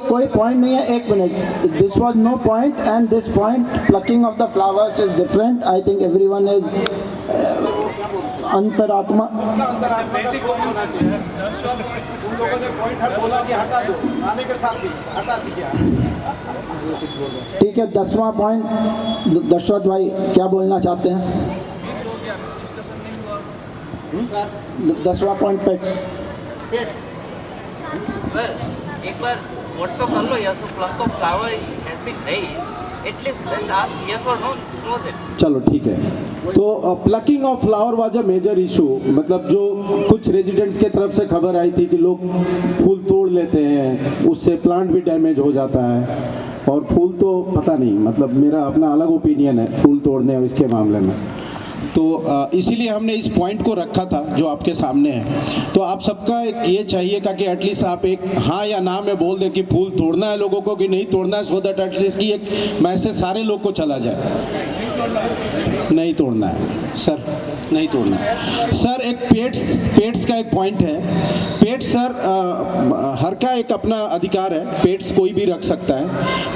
कोई पॉइंट नहीं है, एक minute. This was no point and this point plucking of the flowers is different. I think everyone is अंतरात्मा। ठीक है, 10वां पॉइंट दशरथ भाई क्या बोलना चाहते हैं? 10वां पॉइंट पेट्स। एक बार वोट तो कर लो, या so pluck of flower has been raised, at least let's ask yes और नो, क्लोज इट। चलो ठीक है। तो plucking of flower was a major issue. मतलब जो कुछ रेजिडेंट्स के तरफ से खबर आई थी कि लोग फूल तोड़ लेते हैं, उससे प्लांट भी डैमेज हो जाता है। और फूल तो पता नहीं, मतलब मेरा अपना अलग ओपिनियन है फूल तोड़ने और इसके मामले में। तो इसीलिए हमने इस पॉइंट को रखा था जो आपके सामने है। तो आप सबका ये चाहिएगा कि एटलीस्ट आप एक हाँ या ना में बोल दें कि फूल तोड़ना है लोगों को कि नहीं तोड़ना है, सो दैट एटलीस्ट की एक मैसेज सारे लोग को चला जाए। नहीं तोड़ना है सर, नहीं तोड़ना है सर। एक पेट्स का एक पॉइंट है। पेट्स सर हर का एक अपना अधिकार है, पेट्स कोई भी रख सकता है।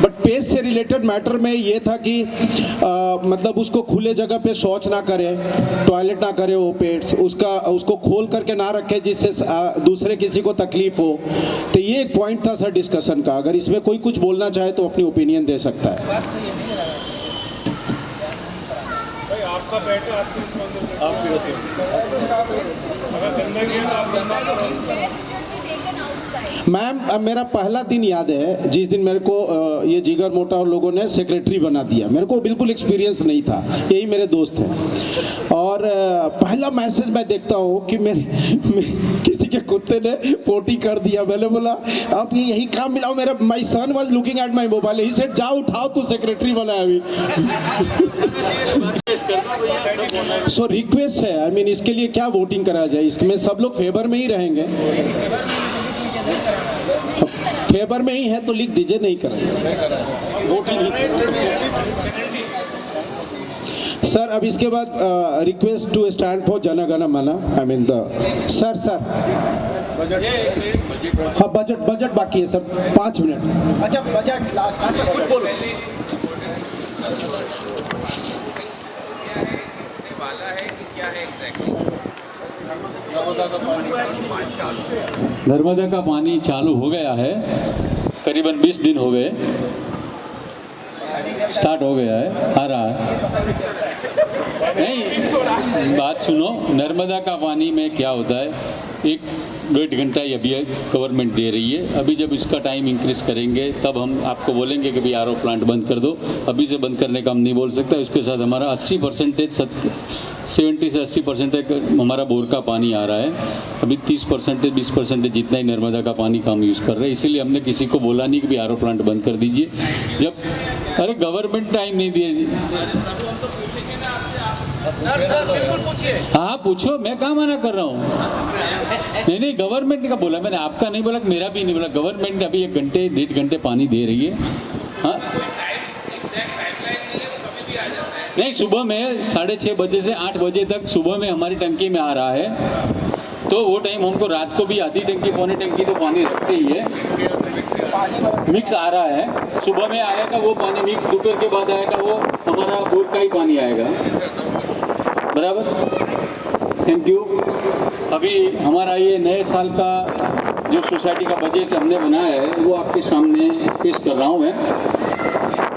बट पेट्स से रिलेटेड मैटर में ये था कि मतलब उसको खुले जगह पे शौच ना करे, टॉयलेट ना करे वो पेट्स, उसको खोल करके ना रखे जिससे दूसरे किसी को तकलीफ हो। तो ये एक पॉइंट था सर डिस्कशन का। अगर इसमें कोई कुछ बोलना चाहे तो अपनी ओपिनियन दे सकता है। आपका पेट है, आपकी मैम मेरा पहला दिन याद है जिस दिन मेरे को ये जिगर मोटा और लोगों ने सेक्रेटरी बना दिया। मेरे को बिल्कुल एक्सपीरियंस नहीं था, यही मेरे दोस्त हैं। और पहला मैसेज मैं देखता हूँ कि किसी के कुत्ते ने पोटी कर दिया। मैंने बोला अब ये यही काम मिला। मेरा my son was looking at my mobile, he said जाओ उठाओ तू सेक्रेटरी बना अभी। सो रिक्वेस्ट है, आई मीन इसके लिए क्या वोटिंग करा जाए? इसमें सब लोग फेवर में ही रहेंगे, फेवर में ही है तो लिख दीजिए नहीं करेंगे, वोट ही नहीं। सर अब इसके बाद request to stand for Jana Gana मन। आई मीन द सर हाँ बजट बाकी है सर, 5 मिनट। अच्छा बजट लास्ट कुछ बोलो। वाला है कि क्या है एग्जैक्टली? नर्मदा का पानी चालू हो गया है, करीबन 20 दिन हो गए, स्टार्ट हो गया है, आ रहा है। नहीं, बात सुनो, नर्मदा का पानी में क्या होता है, 1-1.5 घंटा ही अभी गवर्नमेंट दे रही है। अभी जब इसका टाइम इंक्रीज करेंगे तब हम आपको बोलेंगे कि भाई आरओ प्लांट बंद कर दो। अभी से बंद करने का हम नहीं बोल सकता। उसके साथ हमारा 80% 70 से 80% हमारा बोर का पानी आ रहा है। अभी 30% 20% जितना ही नर्मदा का पानी का हम यूज़ कर रहे हैं। इसीलिए हमने किसी को बोला नहीं कि भाई आरओ प्लांट बंद कर दीजिए। जब अरे गवर्नमेंट टाइम नहीं दिए। हाँ पूछो, मैं कहाँ मना कर रहा हूँ। नहीं, गवर्नमेंट का बोला मैंने, आपका नहीं बोला, मेरा भी नहीं बोला। गवर्नमेंट अभी 1-1.5 घंटे पानी दे रही है। हाँ नहीं, सुबह में 6:30 बजे से 8 बजे तक सुबह में हमारी टंकी में आ रहा है। तो वो टाइम हमको रात को भी आधी टंकी पौनी टंकी तो पानी रखते ही है। मिक्स आ रहा है, सुबह में आएगा वो पानी मिक्स, दोपहर के बाद आएगा वो हमारा बोर का ही पानी आएगा। बराबर, थैंक यू। अभी हमारा ये नए साल का जो सोसाइटी का बजट हमने बनाया है वो आपके सामने पेश कर रहा हूँ मैं।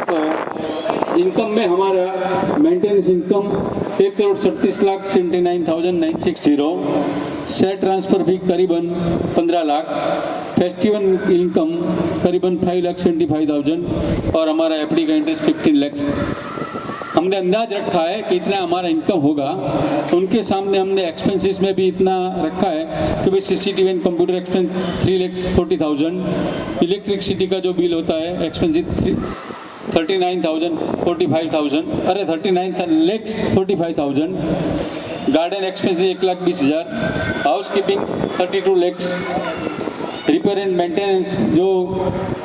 तो इनकम में हमारा मेंटेनेंस इनकम 1,37,79,960, शेयर ट्रांसफ़र फी करीबन 15 लाख, फेस्टिवल इनकम करीबन 5,75,000 और हमारा एफडी का इंटरेस्ट 15 लाख। हमने अंदाज रखा है कि इतना हमारा इनकम होगा। उनके सामने हमने एक्सपेंसेस में भी इतना रखा है कि भाई CCTV and computer expense 3,40,000, electricity का जो बिल होता है एक्सपेंसिस 39,000, 45,000, अरे 39,45,000, garden expenses 1,20,000, house keeping 32 lakh, repair and maintenance जो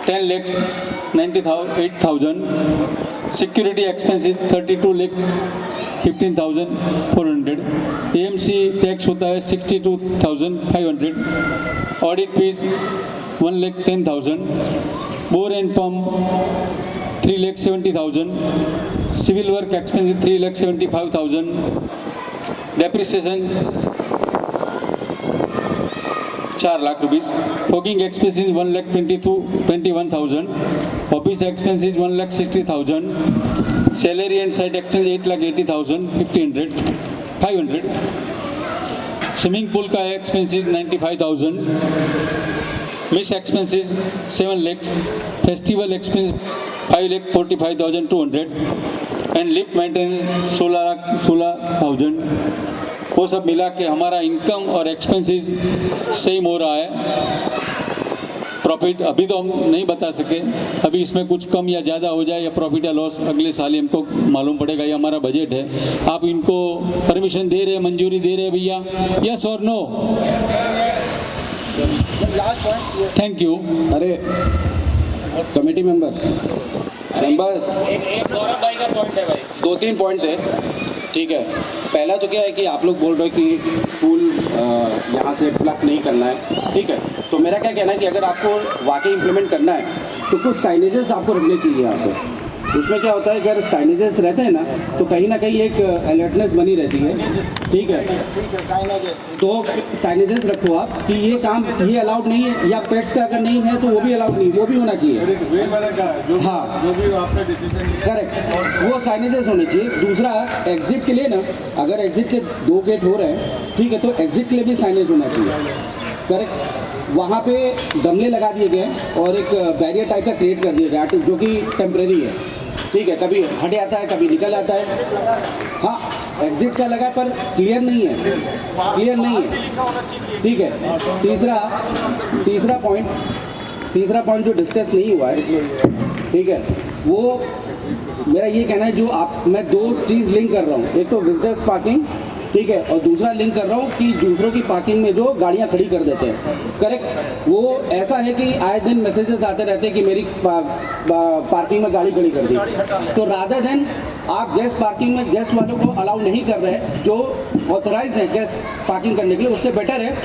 10,98,000, सिक्योरिटी एक्सपेंसिस 32,15,400, AMC टैक्स होता है 62,500, audit fees 1,10,000, bore and pump 3,70,000, civil work expenses 3,75,000, depreciation 4 lakh rupees, fogging expenses 1,21,000, office expenses 1,60,000, salary and site expense 8,80,000, 500, swimming pool का expenses 95,000, misc expenses 7 lakh, festival expense 5,45,200 and lift maintenance 16,000। वो सब मिला के हमारा income और expenses same हो रहा है। प्रॉफिट अभी तो हम नहीं बता सके, अभी इसमें कुछ कम या ज़्यादा हो जाए या प्रॉफिट या लॉस अगले साल ही हमको मालूम पड़ेगा। ये हमारा बजट है। आप इनको परमिशन दे रहे हैं, मंजूरी दे रहे हैं भैया, यस और नो? Thank you. अरे कमेटी मेंबर्स गौरव भाई का पॉइंट है भाई, 2-3 पॉइंट है, ठीक है। पहला तो क्या है कि आप लोग बोल रहे हो कि पूल यहाँ से प्लग नहीं करना है, ठीक है। तो मेरा क्या कहना है कि अगर आपको वाकई इम्प्लीमेंट करना है तो कुछ साइनेजेस आपको रखने चाहिए यहाँ पे। उसमें क्या होता है कि अगर साइनेजेस रहते हैं ना तो कहीं ना कहीं एक अलर्टनेस बनी रहती है, ठीक है। तो साइनेजेस रखो आप कि ये काम ये अलाउड नहीं है, या पेट्स का अगर नहीं है तो वो भी अलाउड नहीं, वो भी होना चाहिए। हाँ जो भी आपका डिसीजन करेक्ट, वो साइनेजेस होने चाहिए। दूसरा, एग्जिट के लिए ना, अगर एग्जिट के 2 गेट हो रहे हैं, ठीक है, तो एग्जिट के लिए भी साइनेज होना चाहिए, करेक्ट। वहाँ पे गमले लगा दिए गए और एक बैरियर टाइप का क्रिएट कर दिया गया जो कि टेम्परेरी है, ठीक है। कभी हट आता है, कभी निकल आता है। हाँ, एग्जिट का लगा पर क्लियर नहीं है, ठीक है। तीसरा पॉइंट जो डिस्कस नहीं हुआ है, ठीक है, वो मेरा ये कहना है जो मैं 2 चीज़ लिंक कर रहा हूँ। एक तो विजिटर्स पार्किंग, ठीक है, और दूसरा लिंक कर रहा हूँ कि दूसरों की पार्किंग में जो गाड़ियाँ खड़ी कर देते हैं, करेक्ट। वो ऐसा है कि आए दिन मैसेजेस आते रहते हैं कि मेरी पार्किंग में गाड़ी खड़ी कर दी। तो रादर देन आप गेस्ट पार्किंग में गेस्ट वालों को अलाउ नहीं कर रहे हैं जो ऑथराइज हैं गेस्ट पार्किंग करने के लिए, उससे बेटर है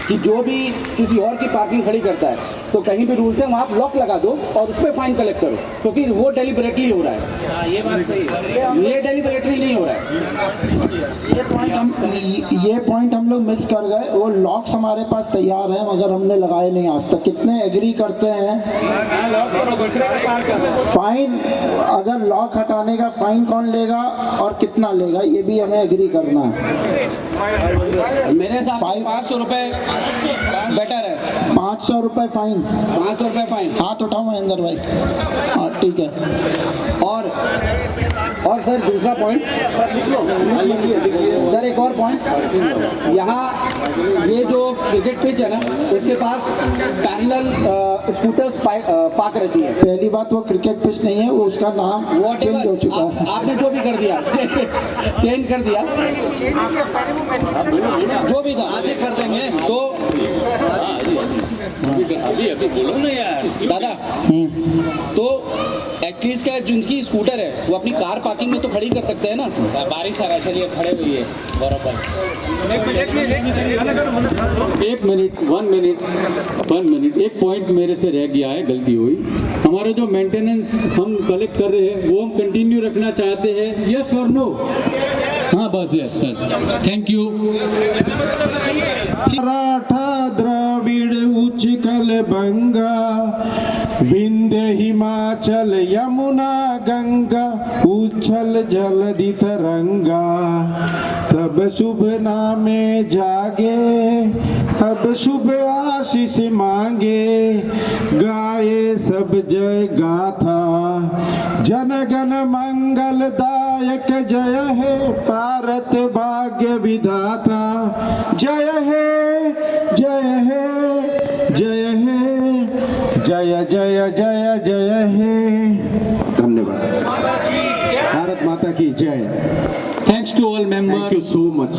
कि जो भी किसी और की पार्किंग खड़ी करता है तो कहीं भी रूल्स है वहाँ आप लॉक लगा दो और उस पर फाइन कलेक्ट करो, क्योंकि वो डेलिबरेटली हो रहा है। ये बात सही है, ये डेलिबरेटली नहीं हो रहा है। ये पॉइंट हम लोग मिस कर गए। वो लॉक्स हमारे पास तैयार हैं मगर हमने लगाए नहीं आज तक। कितने एग्री करते हैं? फाइन, अगर लॉक हटाने का फाइन कौन लेगा और कितना लेगा, ये भी हमें एग्री करना है। मेरे हिसाब से 500 रुपये बेटर है। 500 रुपये फाइन। 500 रुपये फाइन। हाथ उठाओ महेंद्र भाई। हाँ ठीक है। और सर दूसरा पॉइंट सर, एक और पॉइंट, यहाँ ये जो क्रिकेट पिच है ना, इसके पास पैरेलल स्कूटर्स पार्क रहती है। पहली बात वो क्रिकेट पिच नहीं है, वो उसका नाम चेंज हो चुका है। आपने जो भी कर दिया चेंज कर दिया, जो भी था आज ही कर देंगे। तो अभी बोलो ना यार दादा, तो एटलीस्ट का जिनकी स्कूटर है वो अपनी कार पार्किंग में तो खड़ी कर सकते हैं ना। बारिश आ रहा है, चलिए खड़े हुई है बराबर। 1 मिनट, एक पॉइंट मेरे से रह गया है, गलती हुई। हमारा जो मेंटेनेंस हम कलेक्ट कर रहे हैं वो हम कंटिन्यू रखना चाहते हैं, यस और नो? हाँ बस yes, thank you. Maratha Dravida Utkala Banga, Vindhya Himachal Yamuna Ganga, उछल जलधि तरंगा, तब शुभ नामे जागे, तब शुभ आशीष मांगे, गाए सब जय गाथा, जन गण मंगल दायक जय है, भारत भाग्य विधाता, जय है, जय है, जय है, जय जय जय जय है। धन्यवाद। भारत माता की जय। Thanks to all member. Thank you so much.